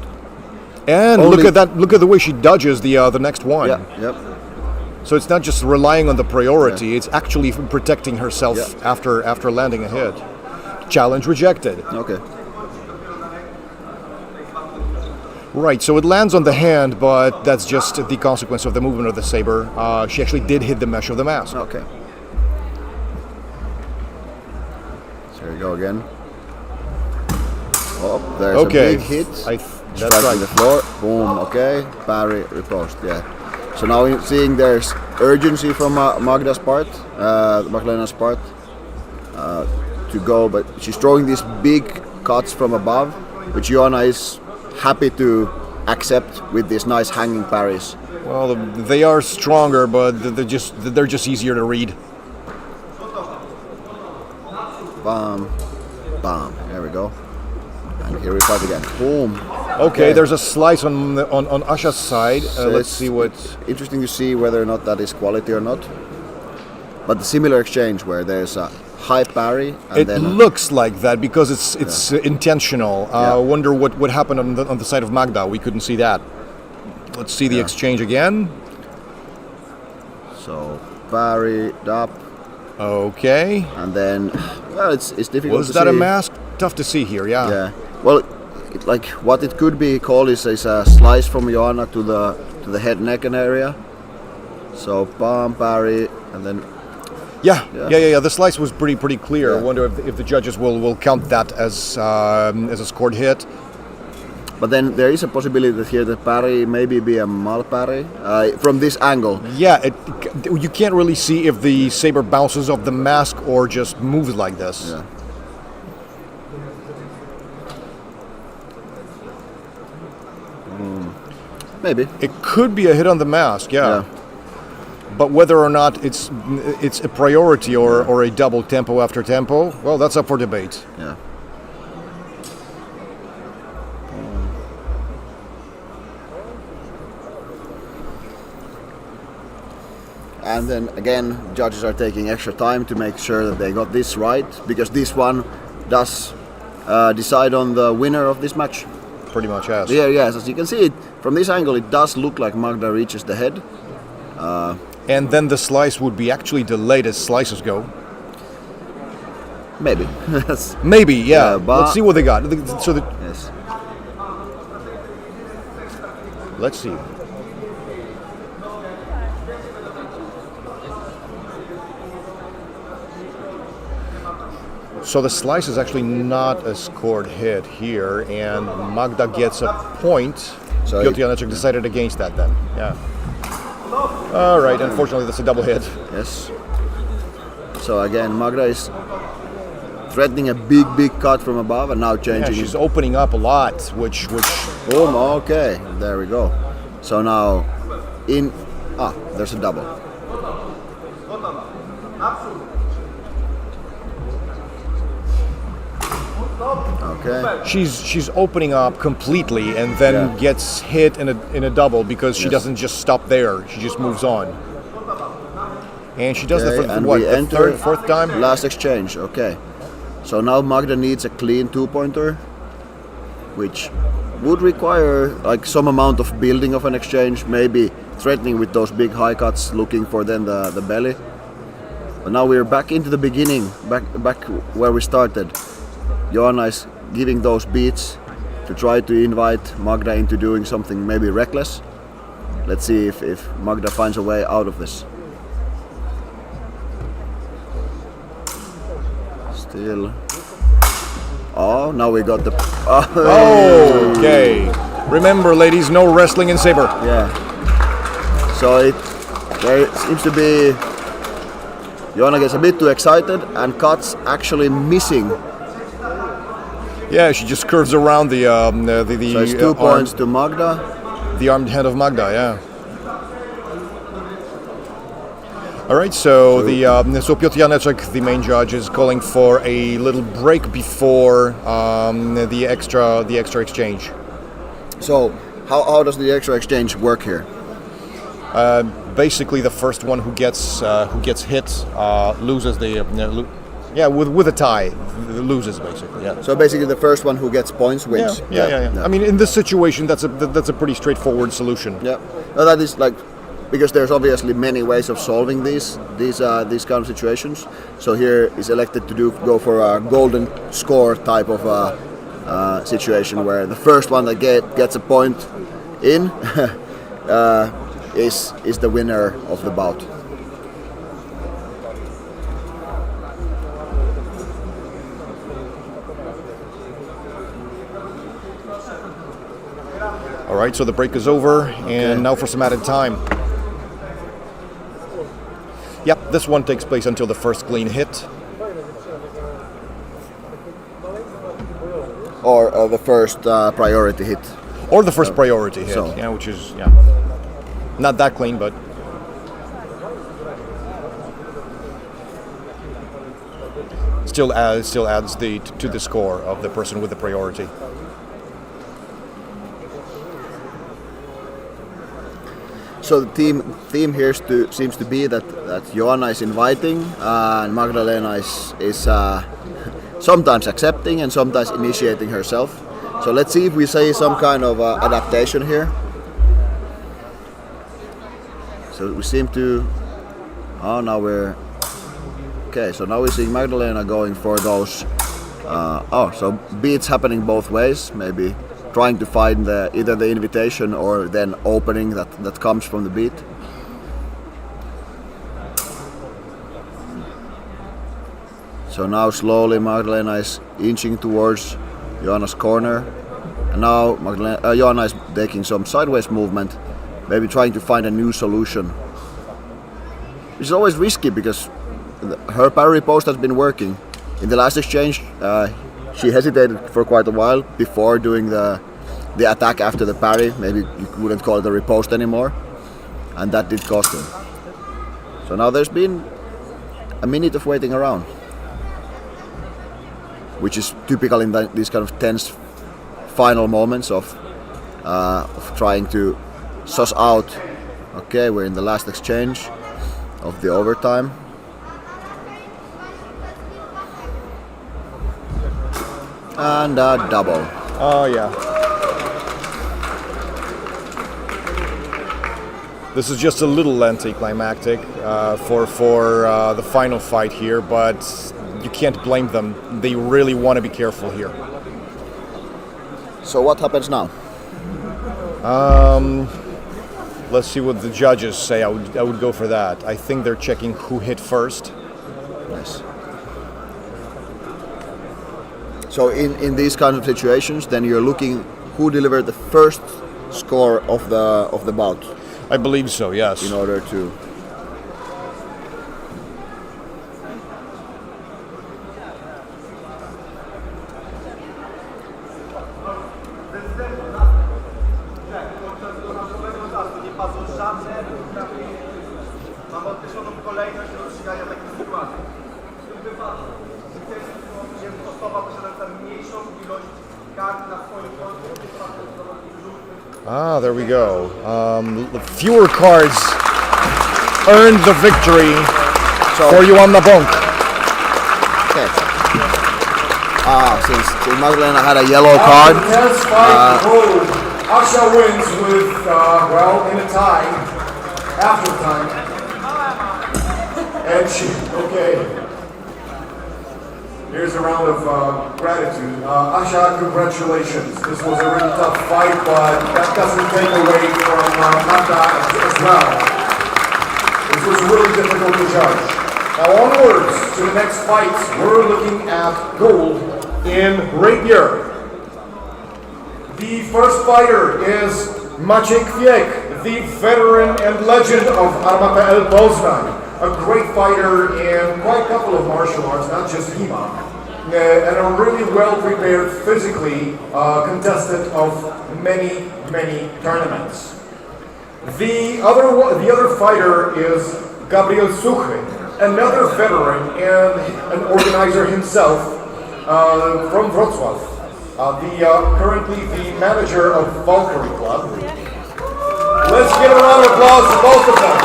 [SPEAKER 2] And look at that! Look at the way she dodges the next one.
[SPEAKER 4] Yeah. Yep.
[SPEAKER 2] So it's not just relying on the priority; it's actually protecting herself after landing a hit. Challenge rejected.
[SPEAKER 4] Okay.
[SPEAKER 2] Right, so it lands on the hand, but that's just the consequence of the movement of the saber. She actually did hit the mesh of the mask.
[SPEAKER 4] Okay. So here we go again. Oh, there's a big hit.
[SPEAKER 2] That's right.
[SPEAKER 4] The floor. Boom. Okay. Parry, riposte. Yeah. So now we're seeing there's urgency from Magda's part, Magdalena's part, to go, but she's throwing these big cuts from above, which Joanna is happy to accept with these nice hanging parries.
[SPEAKER 2] Well, they are stronger, but they're just easier to read.
[SPEAKER 4] Bam, bam. There we go. And here we fight again. Boom.
[SPEAKER 2] Okay, there's a slice on Asha's side.
[SPEAKER 4] So
[SPEAKER 2] Let's
[SPEAKER 4] it's
[SPEAKER 2] see what.
[SPEAKER 4] Interesting to see whether or not that is quality or not. But the similar exchange where there's a high parry. And
[SPEAKER 2] It
[SPEAKER 4] then
[SPEAKER 2] looks like that because it's intentional. I wonder what happened on the side of Magda. We couldn't see that. Let's see the exchange again.
[SPEAKER 4] So parry, up,
[SPEAKER 2] Okay.
[SPEAKER 4] and then well, it's difficult.
[SPEAKER 2] Was
[SPEAKER 4] to
[SPEAKER 2] that
[SPEAKER 4] see.
[SPEAKER 2] a mask? Tough to see here. Yeah.
[SPEAKER 4] Yeah. Well, like what it could be called is a slice from Joanna to the head, neck, and area. So palm, parry, and then
[SPEAKER 2] Yeah. The slice was pretty clear.
[SPEAKER 4] Yeah.
[SPEAKER 2] I wonder if the judges will count that as a scored hit.
[SPEAKER 4] but then there is a possibility that here the parry maybe be a mal parry from this angle.
[SPEAKER 2] Yeah, you can't really see if the saber bounces off the mask or just moves like this.
[SPEAKER 4] Yeah. Maybe.
[SPEAKER 2] It could be a hit on the mask, yeah. But whether or not it's a priority or a double tempo after tempo, well, that's up for debate.
[SPEAKER 4] Yeah. And then again, judges are taking extra time to make sure that they got this right, because this one does decide on the winner of this match.
[SPEAKER 2] Pretty much, yes.
[SPEAKER 4] Yeah, yes, as you can see, from this angle, it does look like Magda reaches the head.
[SPEAKER 2] And then the slice would be actually delayed as slices go.
[SPEAKER 4] Maybe.
[SPEAKER 2] Maybe, yeah.
[SPEAKER 4] Yeah, but-
[SPEAKER 2] Let's see what they got. So
[SPEAKER 4] Yes.
[SPEAKER 2] let's see. So the slice is actually not a scored hit here, and Magda gets a point.
[SPEAKER 4] So
[SPEAKER 2] Piotr Janeczek decided against that then. Yeah. All right. Unfortunately, that's a double hit.
[SPEAKER 4] Yes. So again, Magda is threatening a big cut from above, and now
[SPEAKER 2] Yeah,
[SPEAKER 4] changing.
[SPEAKER 2] she's opening up a lot, which
[SPEAKER 4] Boom. Okay, there we go. So now, there's a double. Okay.
[SPEAKER 2] she's opening up completely, and then gets hit in a double because she doesn't just stop there. She just moves on. And she does that for
[SPEAKER 4] and
[SPEAKER 2] what,
[SPEAKER 4] we
[SPEAKER 2] the
[SPEAKER 4] enter
[SPEAKER 2] third, fourth time?
[SPEAKER 4] Last exchange. Okay. So now Magda needs a clean 2-pointer, which would require like some amount of building of an exchange, maybe threatening with those big high cuts, looking for then the belly. But now we're back into the beginning, back where we started. Joanna is giving those beats to try to invite Magda into doing something maybe reckless. Let's see if Magda finds a way out of this. Still. Oh, now we got the.
[SPEAKER 2] Okay. Remember, ladies, no wrestling in Sabre.
[SPEAKER 4] Yeah. So there seems to be. Joanna gets a bit too excited and cuts actually missing.
[SPEAKER 2] Yeah, she just curves around the
[SPEAKER 4] So it's 2 points to Magda.
[SPEAKER 2] the armed hand of Magda. Yeah. All right, so so Piotr Janeczek, the main judge, is calling for a little break before the extra exchange.
[SPEAKER 4] So how does the extra exchange work here?
[SPEAKER 2] Basically, the first one who gets hit loses the with a tie loses basically. Yeah.
[SPEAKER 4] So basically, the first one who gets points wins.
[SPEAKER 2] Yeah. I mean, in this situation, that's a pretty straightforward solution.
[SPEAKER 4] Yeah. No, that is like, because there's obviously many ways of solving these kind of situations. So here is elected to go for a golden score type of situation where the first one that gets a point in is the winner of the bout.
[SPEAKER 2] All right, so the break is over, and now for some added time. Yep, this one takes place until the first clean hit.
[SPEAKER 4] Or the first priority hit.
[SPEAKER 2] Or the first priority hit,
[SPEAKER 4] so.
[SPEAKER 2] yeah, which is not that clean, but still adds to the score of the person with the priority.
[SPEAKER 4] So the theme here seems to be that Joanna is inviting and Magdalena is sometimes accepting and sometimes initiating herself. So let's see if we say some kind of adaptation here. So we seem to. Oh, now we're. Okay, so now we're seeing Magdalena going for those. So beats happening both ways, maybe trying to find either the invitation or then opening that comes from the beat. So now slowly Magdalena is inching towards Joanna's corner, and now Joanna is taking some sideways movement, maybe trying to find a new solution. Which is always risky because her parry post has been working. In the last exchange, she hesitated for quite a while before doing the attack after the parry. Maybe you wouldn't call it a riposte anymore, and that did cost her. So now there's been a minute of waiting around, which is typical in these kind of tense final moments of trying to suss out. Okay, we're in the last exchange of the overtime. And a double.
[SPEAKER 2] Oh yeah. This is just a little anticlimactic for the final fight here, but you can't blame them. They really want to be careful here.
[SPEAKER 4] So what happens now?
[SPEAKER 2] Let's see what the judges say. I would go for that. I think they're checking who hit first.
[SPEAKER 4] Nice. So in these kinds of situations, then you're looking who delivered the first score of the bout.
[SPEAKER 2] I believe so, yes.
[SPEAKER 4] In order to.
[SPEAKER 7] Mam określoną kolejność rozstrzygania takich sytuacji. W tym wypadku osoba posiadająca mniejszą ilość kart na swoim koncie.
[SPEAKER 2] Ah, there we go. Fewer cards earned the victory for Joanna Bąk.
[SPEAKER 4] Okay. Since Magdalena had a yellow card.
[SPEAKER 7] Asha wins with, in a tie, after time. And here's a round of gratitude. Asha, congratulations. This was a really tough fight, but that doesn't take away from Magda as well. This was really difficult to judge. Now onwards to the next fight. We're looking at gold in Rapier. The first fighter is Maciej Kwiek, the veteran and legend of Arma.pl Poznań. A great fighter in quite a couple of martial arts, not just HEMA, and a really well-prepared physically contestant of many tournaments. The other fighter is Gabriel Suchy, another veteran and an organizer himself from Wrocław. Currently the manager of Valkyrie Club. Let's give a round of applause to both of them.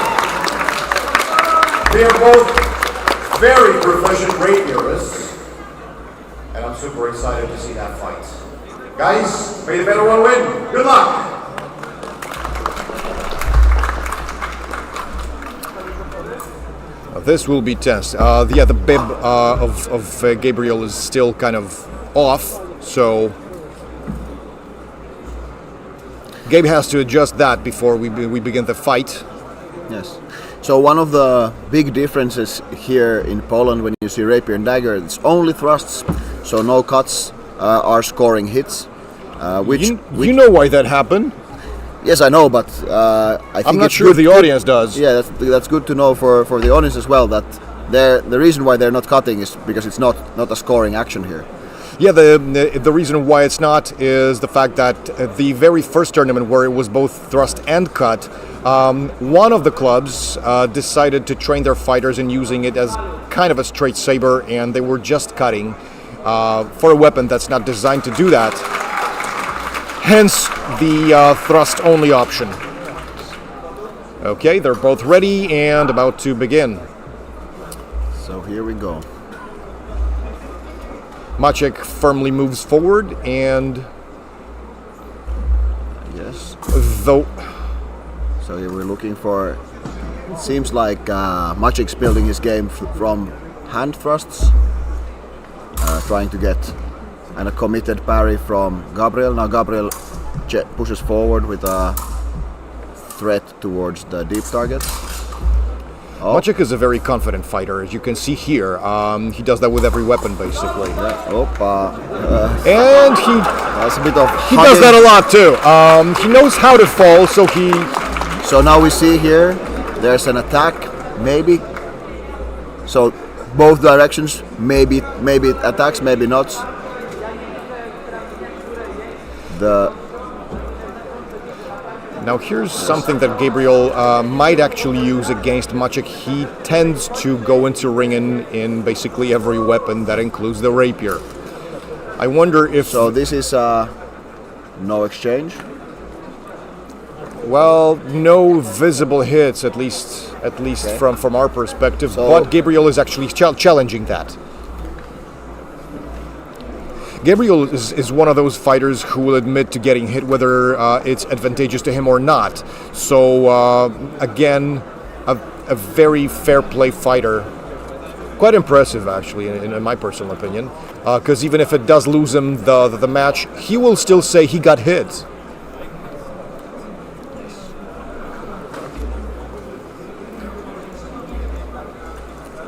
[SPEAKER 7] They are both very proficient rapierists, and I'm super excited to see that fight. Guys, may the better one win. Good luck!
[SPEAKER 2] This will be tense. The bib of Gabriel is still kind of off, so Gabe has to adjust that before we begin the fight.
[SPEAKER 4] Yes. So one of the big differences here in Poland when you see Rapier and Dagger, it's only thrusts, so no cuts are scoring hits.
[SPEAKER 2] You know why that happened?
[SPEAKER 4] Yes, I know, but I think
[SPEAKER 2] I'm not sure the audience does.
[SPEAKER 4] Yeah, that's good to know for the audience as well. That the reason why they're not cutting is because it's not a scoring action here.
[SPEAKER 2] Yeah, the reason why it's not is the fact that the very first tournament where it was both thrust and cut, one of the clubs decided to train their fighters in using it as kind of a straight saber, and they were just cutting for a weapon that's not designed to do that. Hence the thrust-only option. Okay, they're both ready and about to begin.
[SPEAKER 4] So here we go.
[SPEAKER 2] Maciek firmly moves forward, and
[SPEAKER 4] Yes.
[SPEAKER 2] though
[SPEAKER 4] So here we're looking for. It seems like Maciek's building his game from hand thrusts, trying to get a committed parry from Gabriel. Now Gabriel pushes forward with a threat towards the deep target.
[SPEAKER 2] Maciek is a very confident fighter, as you can see here. He does that with every weapon, basically. And
[SPEAKER 4] That's a bit of.
[SPEAKER 2] he does that a lot too. He knows how to fall, so he.
[SPEAKER 4] So now we see here, there's an attack, maybe. So both directions, maybe it attacks, maybe not.
[SPEAKER 2] Now here's something that Gabriel might actually use against Maciek. He tends to go into ringen in basically every weapon. That includes the rapier. I wonder if.
[SPEAKER 4] So this is no exchange.
[SPEAKER 2] Well, no visible hits, at least
[SPEAKER 4] Okay.
[SPEAKER 2] from our perspective.
[SPEAKER 4] So-
[SPEAKER 2] But Gabriel is actually challenging that. Gabriel is one of those fighters who will admit to getting hit whether it's advantageous to him or not. So again, a very fair play fighter. Quite impressive, actually, in my personal opinion. Because even if it does lose him the match, he will still say he got hit.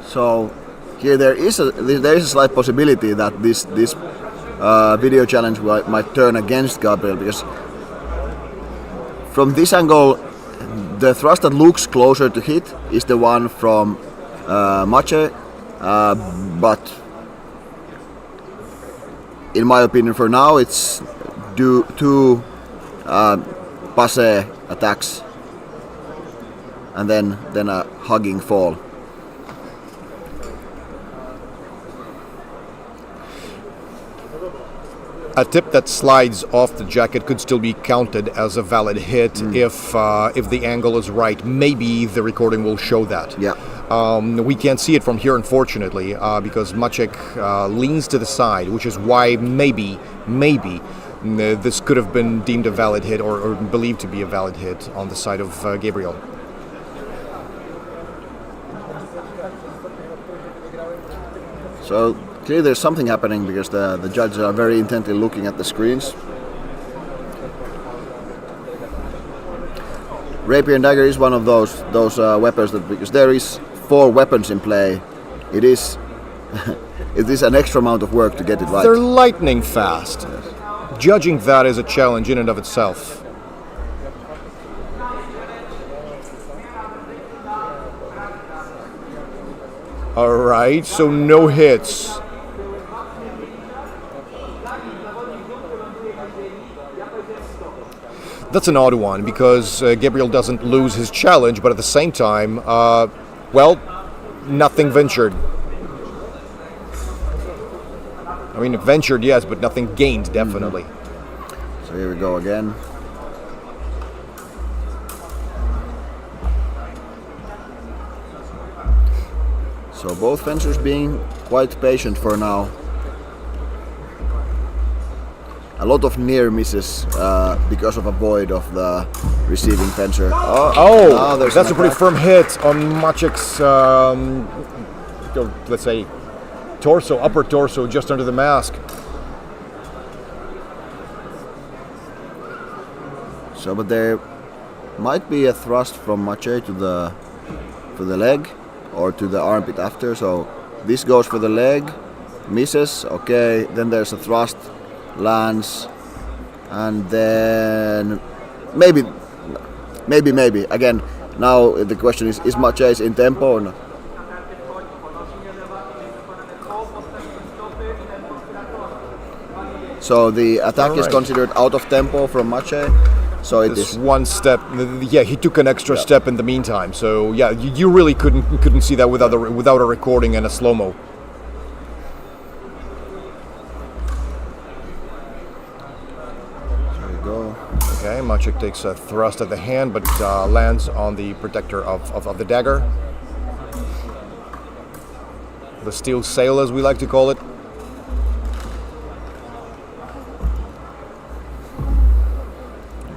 [SPEAKER 4] So here there is a slight possibility that this video challenge might turn against Gabriel, because from this angle the thrust that looks closer to hit is the one from Maciej, but in my opinion for now it's two passe attacks and then a hugging fall.
[SPEAKER 2] A tip that slides off the jacket could still be counted as a valid hit if the angle is right. Maybe the recording will show that.
[SPEAKER 4] Yeah.
[SPEAKER 2] We can't see it from here, unfortunately, because Maciek leans to the side, which is why maybe this could have been deemed a valid hit or believed to be a valid hit on the side of Gabriel.
[SPEAKER 4] So clearly there's something happening because the judges are very intently looking at the screens. Rapier and Dagger is one of those weapons that, because there is 4 weapons in play, it is an extra amount of work to get it right.
[SPEAKER 2] They're lightning fast. Judging that is a challenge in and of itself. Alright, so no hits. That's an odd one, because Gabriel doesn't lose his challenge, but at the same time, well, nothing ventured. I mean, ventured, yes, but nothing gained, definitely.
[SPEAKER 4] So here we go again. So both fencers being quite patient for now. A lot of near misses because of a void of the receiving fencer.
[SPEAKER 2] Oh,
[SPEAKER 4] there's
[SPEAKER 2] that's
[SPEAKER 4] an
[SPEAKER 2] a pretty
[SPEAKER 4] attack.
[SPEAKER 2] firm hit on Maciek's, let's say, torso, upper torso, just under the mask.
[SPEAKER 4] So, but there might be a thrust from Maciej to the leg or to the armpit after. So this goes for the leg, misses. Okay, then there's a thrust, lands, and then maybe. Again, now the question is Maciej in tempo or not? So the attack is
[SPEAKER 2] Alright.
[SPEAKER 4] considered out of tempo from Maciej. So it
[SPEAKER 2] This
[SPEAKER 4] is.
[SPEAKER 2] one step, yeah, he took an extra step in the meantime. So yeah, you really couldn't see that without a recording and a slow mo.
[SPEAKER 4] There we go.
[SPEAKER 2] Okay, Maciej takes a thrust at the hand, but lands on the protector of the dagger. The steel sail, as we like to call it.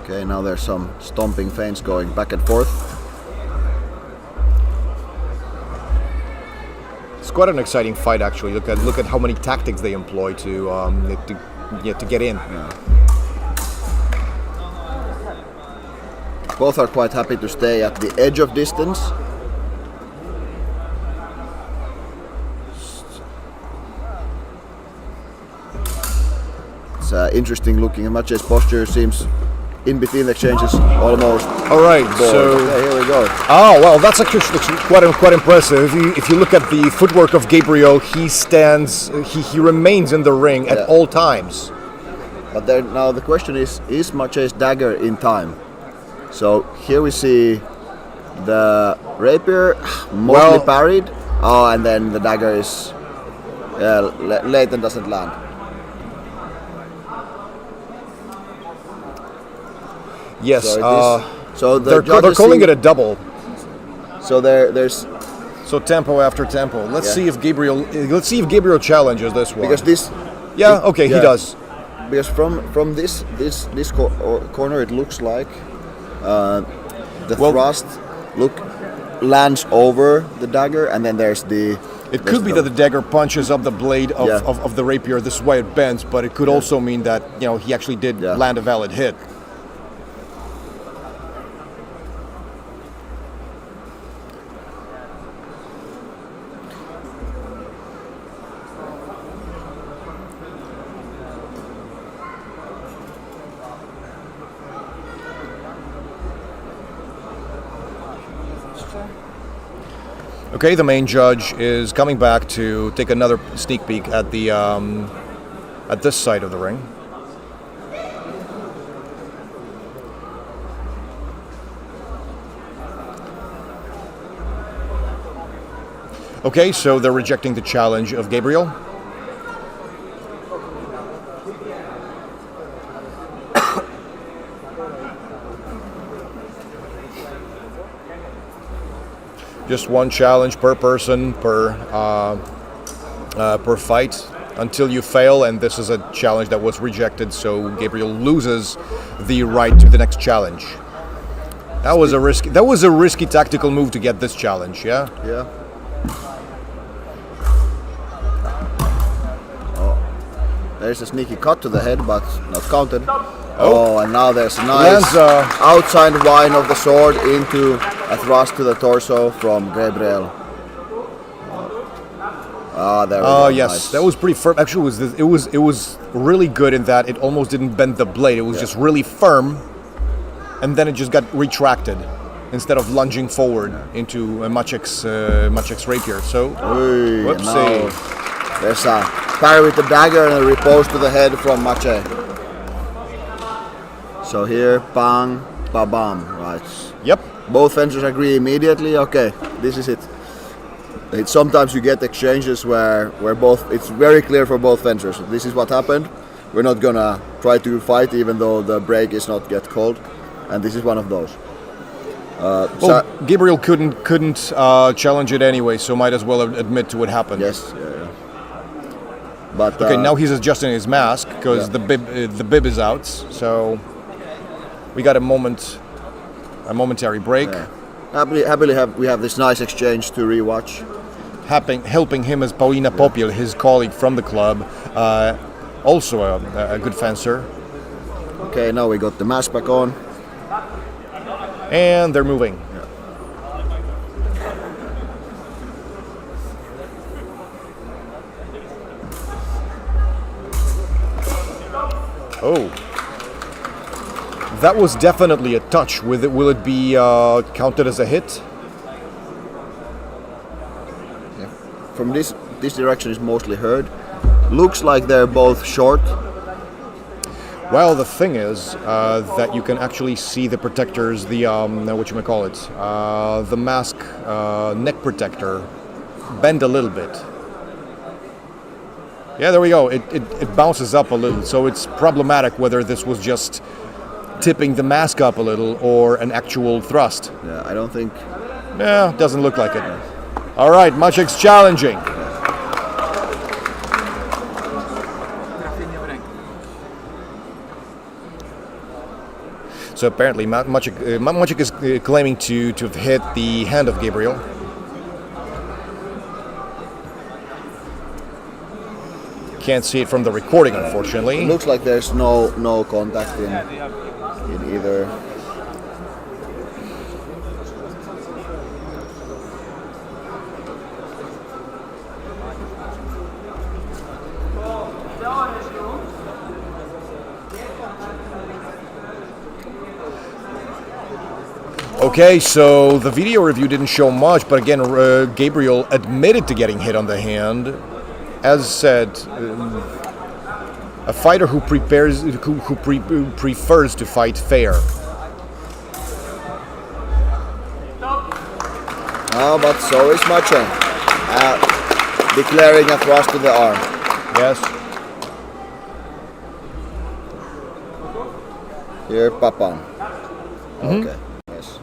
[SPEAKER 4] Okay, now there's some stomping feints going back and forth.
[SPEAKER 2] It's quite an exciting fight, actually. Look at how many tactics they employ to get in.
[SPEAKER 4] Both are quite happy to stay at the edge of distance. It's interesting looking. Maciej's posture seems in between exchanges almost.
[SPEAKER 2] All right,
[SPEAKER 4] bored.
[SPEAKER 2] so
[SPEAKER 4] Okay, here we go.
[SPEAKER 2] oh well, that's actually quite impressive. If you look at the footwork of Gabriel, he stands, he remains in the ring at
[SPEAKER 4] Yeah.
[SPEAKER 2] all times.
[SPEAKER 4] But then now the question is Maciej's dagger in time? So here we see the rapier mostly
[SPEAKER 2] Well-
[SPEAKER 4] parried. Oh, and then the dagger is late and doesn't land.
[SPEAKER 2] Yes,
[SPEAKER 4] So the
[SPEAKER 2] they're
[SPEAKER 4] judges
[SPEAKER 2] calling
[SPEAKER 4] see-
[SPEAKER 2] it a double.
[SPEAKER 4] So there's
[SPEAKER 2] So tempo after tempo. Let's
[SPEAKER 4] Yeah.
[SPEAKER 2] see if Gabriel challenges this one.
[SPEAKER 4] because this
[SPEAKER 2] yeah, okay, he
[SPEAKER 4] yeah.
[SPEAKER 2] does.
[SPEAKER 4] because from this corner it looks like the
[SPEAKER 2] Well-
[SPEAKER 4] thrust lands over the dagger, and then there's the.
[SPEAKER 2] It could be that the dagger punches up the blade
[SPEAKER 4] Yeah.
[SPEAKER 2] of the rapier. This is why it bends, but it could also mean that he actually did
[SPEAKER 4] Yeah.
[SPEAKER 2] land a valid hit. Okay, the main judge is coming back to take another sneak peek at the at this side of the ring. Okay, so they're rejecting the challenge of Gabriel. Just one challenge per person per fight until you fail, and this is a challenge that was rejected, so Gabriel loses the right to the next challenge. That was a risky tactical move to get this challenge, yeah?
[SPEAKER 4] Yeah. Oh, there's a sneaky cut to the head, but not counted. Oh, and now there's a nice
[SPEAKER 2] Lands,
[SPEAKER 4] outside wind of the sword into a thrust to the torso from Gabriel. There we go.
[SPEAKER 2] Oh yes,
[SPEAKER 4] Nice.
[SPEAKER 2] that was pretty firm. Actually, it was really good in that it almost didn't bend the blade. It was just really firm, and then it just got retracted instead of lunging forward into Maciek's rapier. So,
[SPEAKER 4] Oy,
[SPEAKER 2] whoopsie.
[SPEAKER 4] now there's a parry with the dagger and a repose to the head from Maciej. So here, bang, ba-bam, right.
[SPEAKER 2] Yep.
[SPEAKER 4] Both fencers agree immediately. Okay, this is it. Sometimes you get exchanges where it's very clear for both fencers. This is what happened. We're not gonna try to fight even though the break is not yet called, and this is one of those.
[SPEAKER 2] Well, Gabriel couldn't challenge it anyway, so might as well admit to what happened.
[SPEAKER 4] Yes, yeah. But
[SPEAKER 2] Okay, now he's adjusting his mask because the bib is out. So we got a momentary break.
[SPEAKER 4] Yeah. Happily we have this nice exchange to rewatch.
[SPEAKER 2] Helping him is Paulina Popiel, his colleague from the club, also a good fencer.
[SPEAKER 4] Okay, now we got the mask back on.
[SPEAKER 2] And they're moving. Oh. That was definitely a touch. Will it be counted as a hit?
[SPEAKER 4] From this direction is mostly heard. Looks like they're both short,
[SPEAKER 2] Well, the thing is that you can actually see the protectors, the the mask neck protector bend a little bit. Yeah, there we go. It bounces up a little, so it's problematic whether this was just tipping the mask up a little or an actual thrust.
[SPEAKER 4] Yeah, I don't think.
[SPEAKER 2] Yeah, doesn't look like it. All right, Maciek's challenging. So apparently Maciek is claiming to have hit the hand of Gabriel. Can't see it from the recording, unfortunately.
[SPEAKER 4] It looks like there's no contact in either.
[SPEAKER 2] Okay, so the video review didn't show much, but again, Gabriel admitted to getting hit on the hand. As said, a fighter who prefers to fight fair.
[SPEAKER 4] But so is Maciek, declaring a thrust to the arm.
[SPEAKER 2] Yes.
[SPEAKER 4] Here, Papan. Okay. Yes.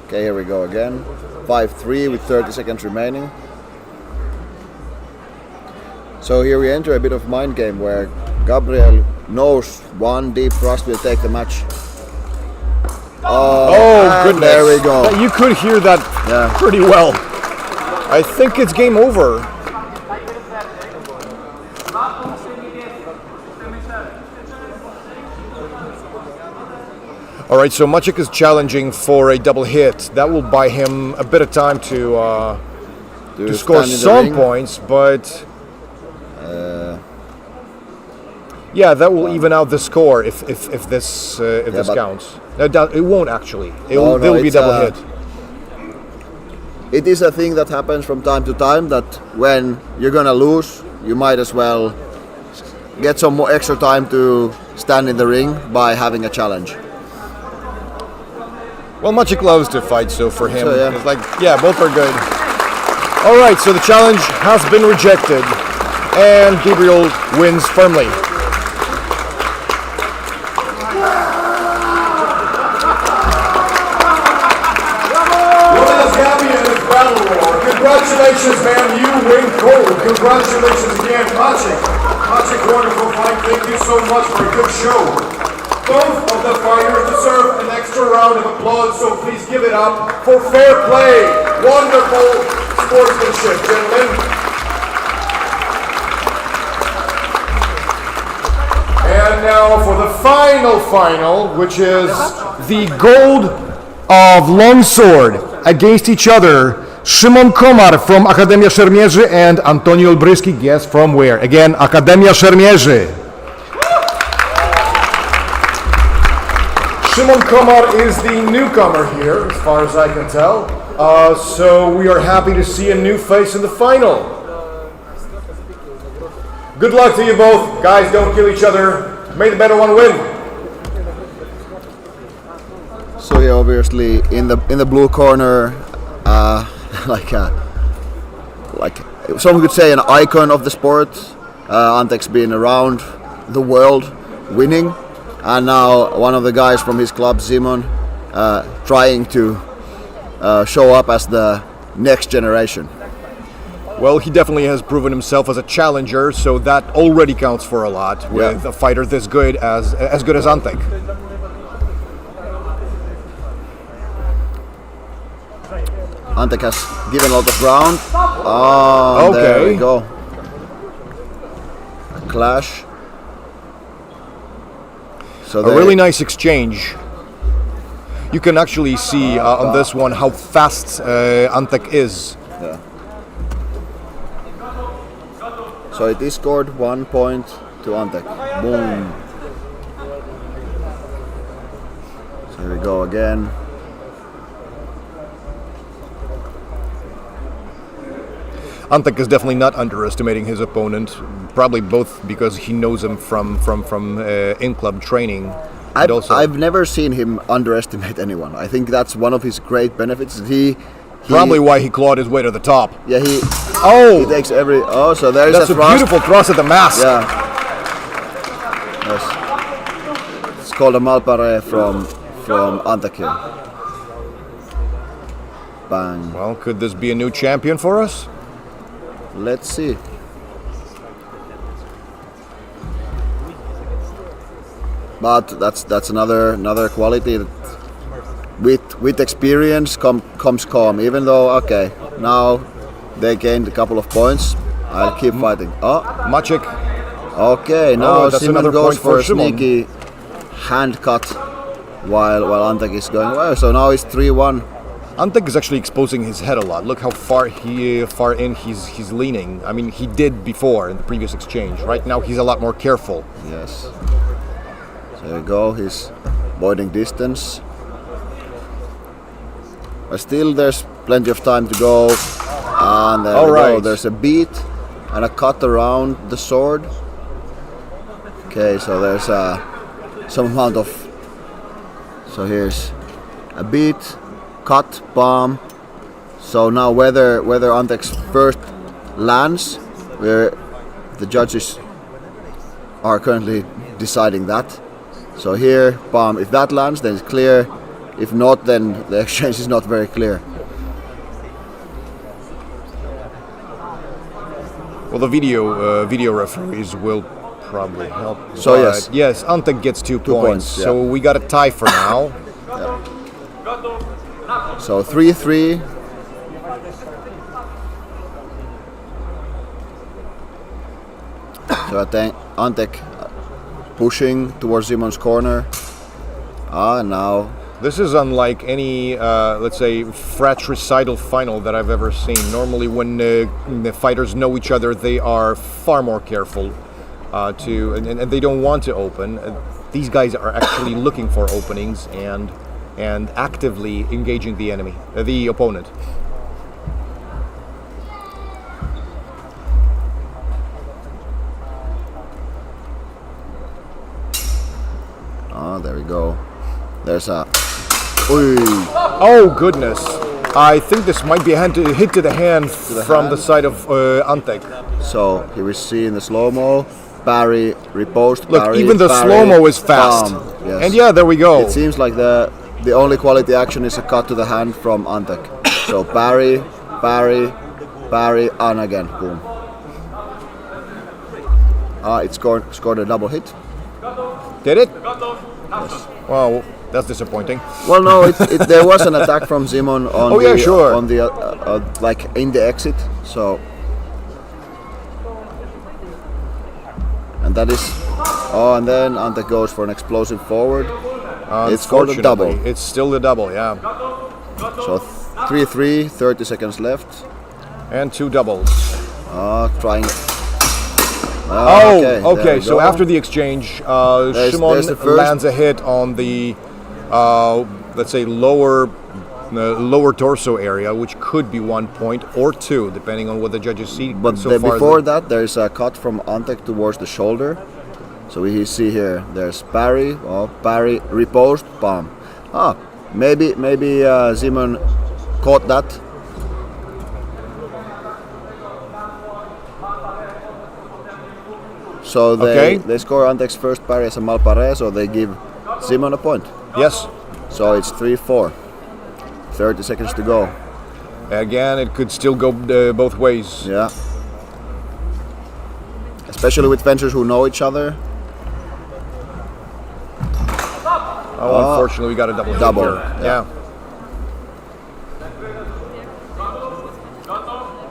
[SPEAKER 4] Okay, here we go again. 5-3 with 30 seconds remaining. So here we enter a bit of mind game where Gabriel knows one deep thrust will take the match.
[SPEAKER 2] Oh goodness!
[SPEAKER 4] There we go.
[SPEAKER 2] You could hear that pretty well. I think it's game over. All right, so Maciek is challenging for a double hit. That will buy him a bit of time to score some points, but yeah, that will even out the score if this counts. It won't actually. There will be a double hit.
[SPEAKER 4] It is a thing that happens from time to time, that when you're gonna lose, you might as well get some more extra time to stand in the ring by having a challenge.
[SPEAKER 2] Well, Maciek loves to fight, so for him,
[SPEAKER 4] So,
[SPEAKER 2] it's like, yeah, both are good. All right, so the challenge has been rejected, and Gabriel wins firmly.
[SPEAKER 7] Congratulations, man, you win gold. Congratulations again, Maciek. Maciek, wonderful fight. Thank you so much for a good show. Both of the fighters deserve an extra round of applause, so please give it up for fair play. Wonderful sportsmanship, gentlemen. And now for the final, which is
[SPEAKER 2] The gold of Longsword against each other. Szymon Komar from Akademia Szermierzy and Antonio Olbryski, guess from where? Again, Akademia Szermierzy. Szymon Komar is the newcomer here, as far as I can tell. So we are happy to see a new face in the final. Good luck to you both. Guys, don't kill each other. May the better one win.
[SPEAKER 4] So yeah, obviously in the blue corner, like someone could say an icon of the sport. Antek's been around the world winning, and now one of the guys from his club, Simon, trying to show up as the next generation.
[SPEAKER 2] Well, he definitely has proven himself as a challenger, so that already counts for a lot with a fighter this good as Antek.
[SPEAKER 4] Antek has given a lot of ground.
[SPEAKER 2] Okay.
[SPEAKER 4] There we go. A clash. So
[SPEAKER 2] A really nice exchange. You can actually see on this one how fast Antek is.
[SPEAKER 4] Yeah. So it is scored 1 point to Antek. Boom. So here we go again.
[SPEAKER 2] Antek is definitely not underestimating his opponent. probably both because he knows him from in-club training. And also,
[SPEAKER 4] I've never seen him underestimate anyone. I think that's one of his great benefits. He
[SPEAKER 2] probably why he clawed his way to the top.
[SPEAKER 4] Yeah, he takes every. Oh, so there's
[SPEAKER 2] That's
[SPEAKER 4] a
[SPEAKER 2] a
[SPEAKER 4] thrust.
[SPEAKER 2] beautiful thrust at the mask.
[SPEAKER 4] Yeah. Yes. It's called a malpare from Antek here. Bang.
[SPEAKER 2] Well, could this be a new champion for us?
[SPEAKER 4] Let's see. But that's another quality that with experience comes calm. Even though now they gained a couple of points, I'll keep fighting. Oh,
[SPEAKER 2] Maciek.
[SPEAKER 4] Okay, now
[SPEAKER 2] that's
[SPEAKER 4] Simon
[SPEAKER 2] another
[SPEAKER 4] goes
[SPEAKER 2] point
[SPEAKER 4] for a
[SPEAKER 2] for Simon.
[SPEAKER 4] sneaky hand cut while Antek is going well. So now it's 3-1.
[SPEAKER 2] Antek is actually exposing his head a lot. Look how far in he's leaning. I mean, he did before in the previous exchange. Right now, he's a lot more careful.
[SPEAKER 4] Yes. So there you go. He's avoiding distance. But still, there's plenty of time to go. And there we go. There's a beat and a cut around the sword. Okay, so there's some amount of. So here's a beat, cut, palm. So now whether Antek's first lands, where the judges are currently deciding that. So here, palm. If that lands, then it's clear. If not, then the exchange is not very clear.
[SPEAKER 2] Well, the video referees will probably help.
[SPEAKER 4] So
[SPEAKER 2] yes, Antek gets 2 points.
[SPEAKER 4] Yeah.
[SPEAKER 2] So we got a tie for now.
[SPEAKER 4] So 3-3. So I think Antek pushing towards Simon's corner. Now.
[SPEAKER 2] This is unlike any, let's say, fratricidal final that I've ever seen. Normally, when the fighters know each other, they are far more careful and they don't want to open. These guys are actually looking for openings and actively engaging the opponent.
[SPEAKER 4] There we go. There's a.
[SPEAKER 2] Oh goodness! I think this might be a hit to the hand from the side of Antek.
[SPEAKER 4] So here we see in the slow-mo, parry, riposte,
[SPEAKER 2] Look,
[SPEAKER 4] parry,
[SPEAKER 2] even the
[SPEAKER 4] parry,
[SPEAKER 2] slow-mo is fast.
[SPEAKER 4] Yes.
[SPEAKER 2] And yeah, there we go.
[SPEAKER 4] It seems like the only quality action is a cut to the hand from Antek. So parry, parry, parry, and again, boom. It scored a double hit.
[SPEAKER 2] Did it?
[SPEAKER 4] Yes.
[SPEAKER 2] Well, that's disappointing.
[SPEAKER 4] Well, no, there was an attack from Simon on on the like in the exit. So, and that is, and then Antek goes for an explosive forward. It's called a double.
[SPEAKER 2] It's still the double, yeah.
[SPEAKER 4] So 3-3, 30 seconds left.
[SPEAKER 2] And 2 doubles.
[SPEAKER 4] Trying.
[SPEAKER 2] Okay. So after the exchange, Szymon lands a hit on the, let's say, lower torso area, which could be 1 point or 2, depending on what the judges see.
[SPEAKER 4] But before that, there's a cut from Antek towards the shoulder. So we see here, there's parry, parry, riposte, palm. Maybe Simon caught that. So they score Antek's first parry as a malpare, so they give Simon a point.
[SPEAKER 2] Yes.
[SPEAKER 4] So it's 3-4. 30 seconds to go.
[SPEAKER 2] Again, it could still go both ways.
[SPEAKER 4] Yeah. Especially with fencers who know each other.
[SPEAKER 2] Unfortunately, we got a double.
[SPEAKER 4] Yeah.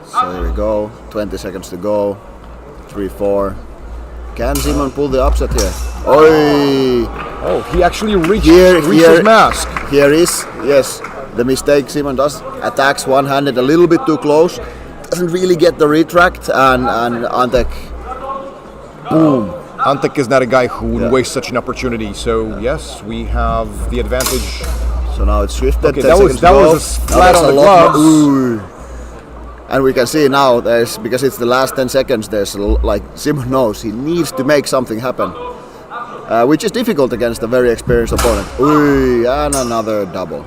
[SPEAKER 4] So here we go. 20 seconds to go. 3-4. Can Simon pull the upset here?
[SPEAKER 2] Oh, he actually reached his mask.
[SPEAKER 4] Here is, yes, the mistake Simon does. Attacks one-handed a little bit too close. Doesn't really get the retract, and Antek, boom.
[SPEAKER 2] Antek is not a guy who would waste such an opportunity. So yes, we have the advantage.
[SPEAKER 4] So now it's shifted.
[SPEAKER 2] Okay, that was flat on the gloves.
[SPEAKER 4] And we can see now, because it's the last 10 seconds, like Simon knows he needs to make something happen, which is difficult against a very experienced opponent. Ooh, and another double.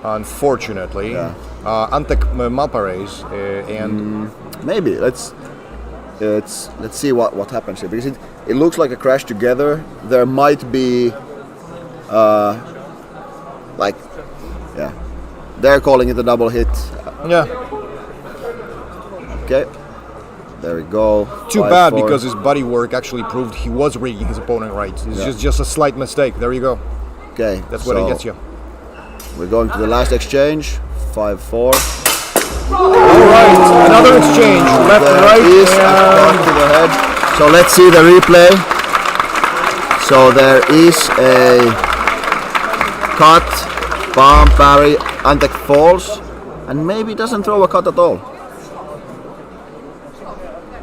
[SPEAKER 2] Unfortunately, Antek Malpares and
[SPEAKER 4] maybe let's see what happens here, because it looks like a crash together. There might be they're calling it a double hit.
[SPEAKER 2] Yeah.
[SPEAKER 4] Okay, there we go.
[SPEAKER 2] Too bad, because his body work actually proved he was rigging his opponent right. It's just a slight mistake. There you go.
[SPEAKER 4] Okay,
[SPEAKER 2] that's what it gets you.
[SPEAKER 4] We're going to the last exchange. 5-4.
[SPEAKER 2] All right, another exchange. Left and right.
[SPEAKER 4] Is to the head. So let's see the replay. So there is a cut, palm, parry, Antek falls, and maybe doesn't throw a cut at all.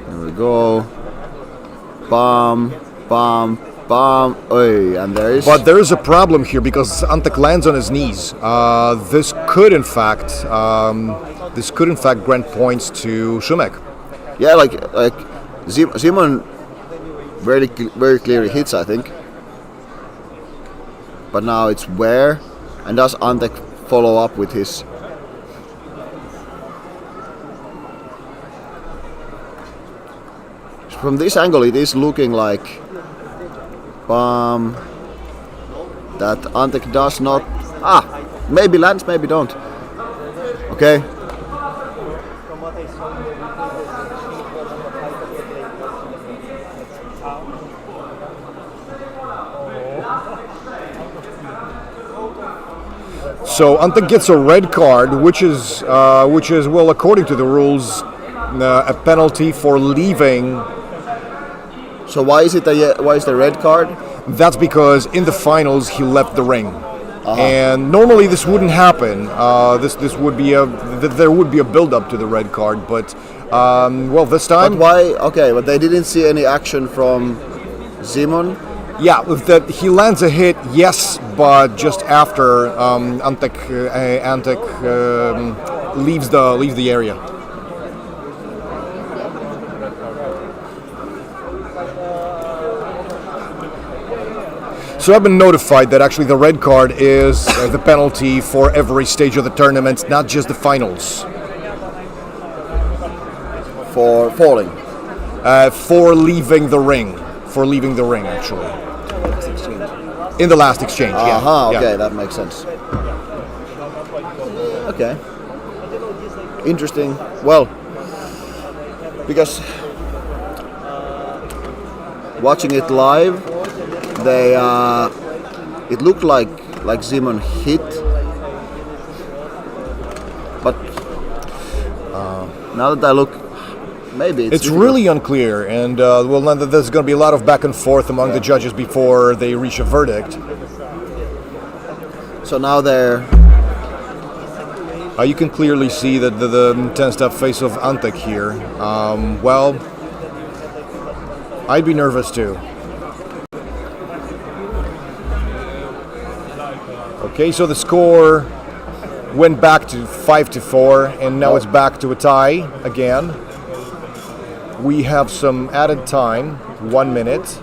[SPEAKER 4] There we go. Palm, palm, palm. Oy, and there is.
[SPEAKER 2] But there is a problem here because Antek lands on his knees. This could in fact grant points to Szymek.
[SPEAKER 4] Yeah, like Simon very clearly hits, I think. But now it's where, and does Antek follow up with his? From this angle, it is looking like that Antek does not. Maybe lands, maybe don't. Okay.
[SPEAKER 2] So Antek gets a red card, which is well, according to the rules, a penalty for leaving.
[SPEAKER 4] So why is the red card?
[SPEAKER 2] That's because in the finals he left the ring, and normally this wouldn't happen. This would be there would be a build-up to the red card, but well, this time.
[SPEAKER 4] But why? Okay, but they didn't see any action from Simon.
[SPEAKER 2] Yeah, that he lands a hit, yes, but just after Antek leaves the area. So I've been notified that actually the red card is the penalty for every stage of the tournament, not just the finals.
[SPEAKER 4] For falling?
[SPEAKER 2] For leaving the ring. For leaving the ring, actually. In the last exchange,
[SPEAKER 4] okay, that makes sense. Okay. Interesting. Well, because watching it live, it looked like Simon hit, but now that I look, maybe it's
[SPEAKER 2] really unclear, and well, there's going to be a lot of back and forth among the judges before they reach a verdict.
[SPEAKER 4] So now
[SPEAKER 2] you can clearly see that the tensed up face of Antek here. Well, I'd be nervous too. Okay, so the score went back to 5-4, and now it's back to a tie again. We have some added time, 1 minute.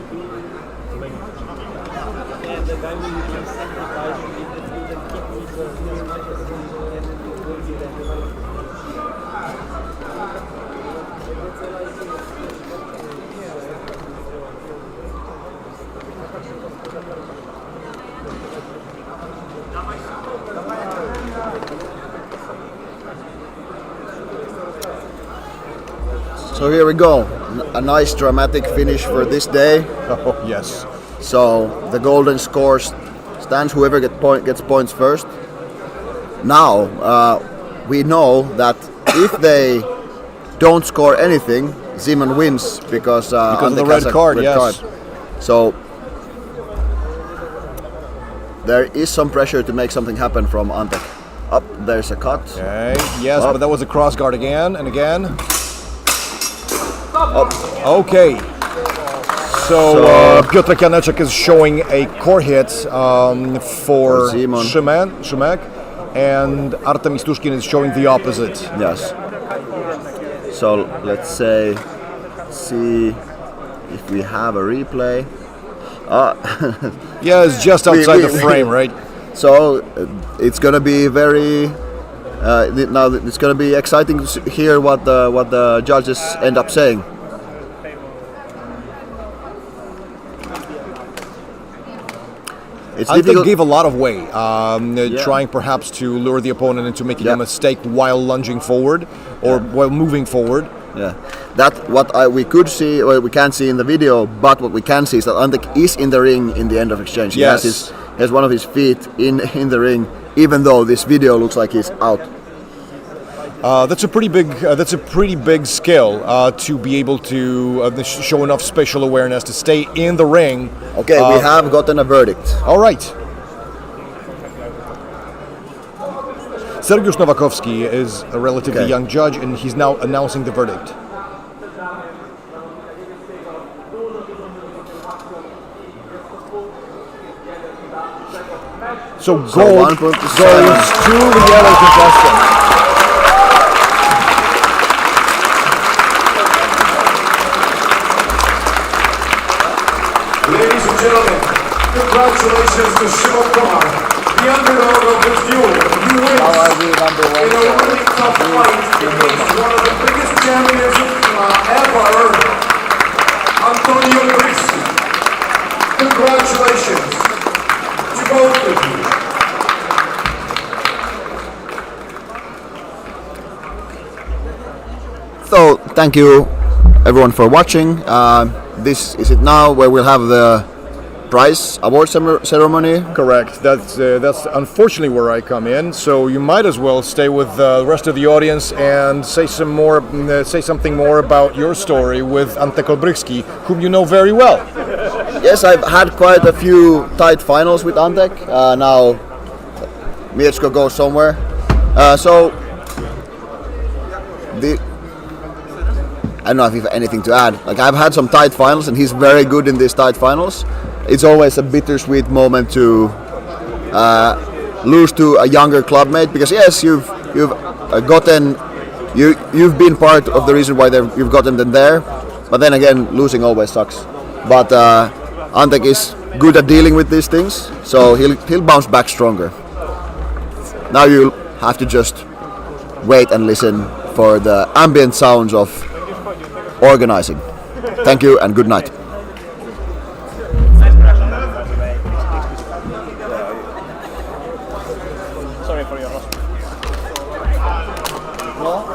[SPEAKER 4] So here we go, a nice dramatic finish for this day.
[SPEAKER 2] Oh yes.
[SPEAKER 4] So the golden score stands whoever gets points first. Now we know that if they don't score anything, Simon wins because
[SPEAKER 2] of the red card. Yes.
[SPEAKER 4] So there is some pressure to make something happen from Antek. Up, there's a cut.
[SPEAKER 2] Okay. Yes, but that was a cross guard again and again. Okay, so Piotr Janeczek is showing a core hit for Szymek, and Artem Istushkin is showing the opposite.
[SPEAKER 4] Yes. So let's see if we have a replay.
[SPEAKER 2] Yeah, it's just outside the frame, right?
[SPEAKER 4] So it's gonna be very. Now it's gonna be exciting to hear what the judges end up saying. It's
[SPEAKER 2] Antek gave a lot of way, trying perhaps to lure the opponent into making a mistake while lunging forward or while moving forward.
[SPEAKER 4] Yeah, that we could see, well, we can't see in the video, but what we can see is that Antek is in the ring in the end of exchange. He has one of his feet in the ring, even though this video looks like he's out.
[SPEAKER 2] That's a pretty big skill to be able to show enough spatial awareness to stay in the ring.
[SPEAKER 4] Okay, we have gotten a verdict.
[SPEAKER 2] All right. Sergiusz Nowakowski is a relatively young judge, and he's now announcing the verdict. So gold goes to the yellow contestant.
[SPEAKER 7] Ladies and gentlemen, congratulations to Szymon Kochar, the underdog of this duel. He wins in a really tough fight against one of the biggest champions ever, Antonio Brixi. Congratulations to both of you.
[SPEAKER 4] So thank you everyone for watching. This is it now where we'll have the prize award ceremony.
[SPEAKER 2] Correct. That's unfortunately where I come in. So you might as well stay with the rest of the audience and say something more about your story with Antek Olbrychski, whom you know very well.
[SPEAKER 4] Yes, I've had quite a few tight finals with Antek. Now miecz goes somewhere. I don't know if you have anything to add. Like, I've had some tight finals, and he's very good in these tight finals. It's always a bittersweet moment to lose to a younger clubmate, because yes, you've been part of the reason why you've gotten them there. But then again, losing always sucks. But Antek is good at dealing with these things, so he'll bounce back stronger. Now you'll have to just wait and listen for the ambient sounds of organizing. Thank you and good night.
[SPEAKER 6] Sorry for your loss.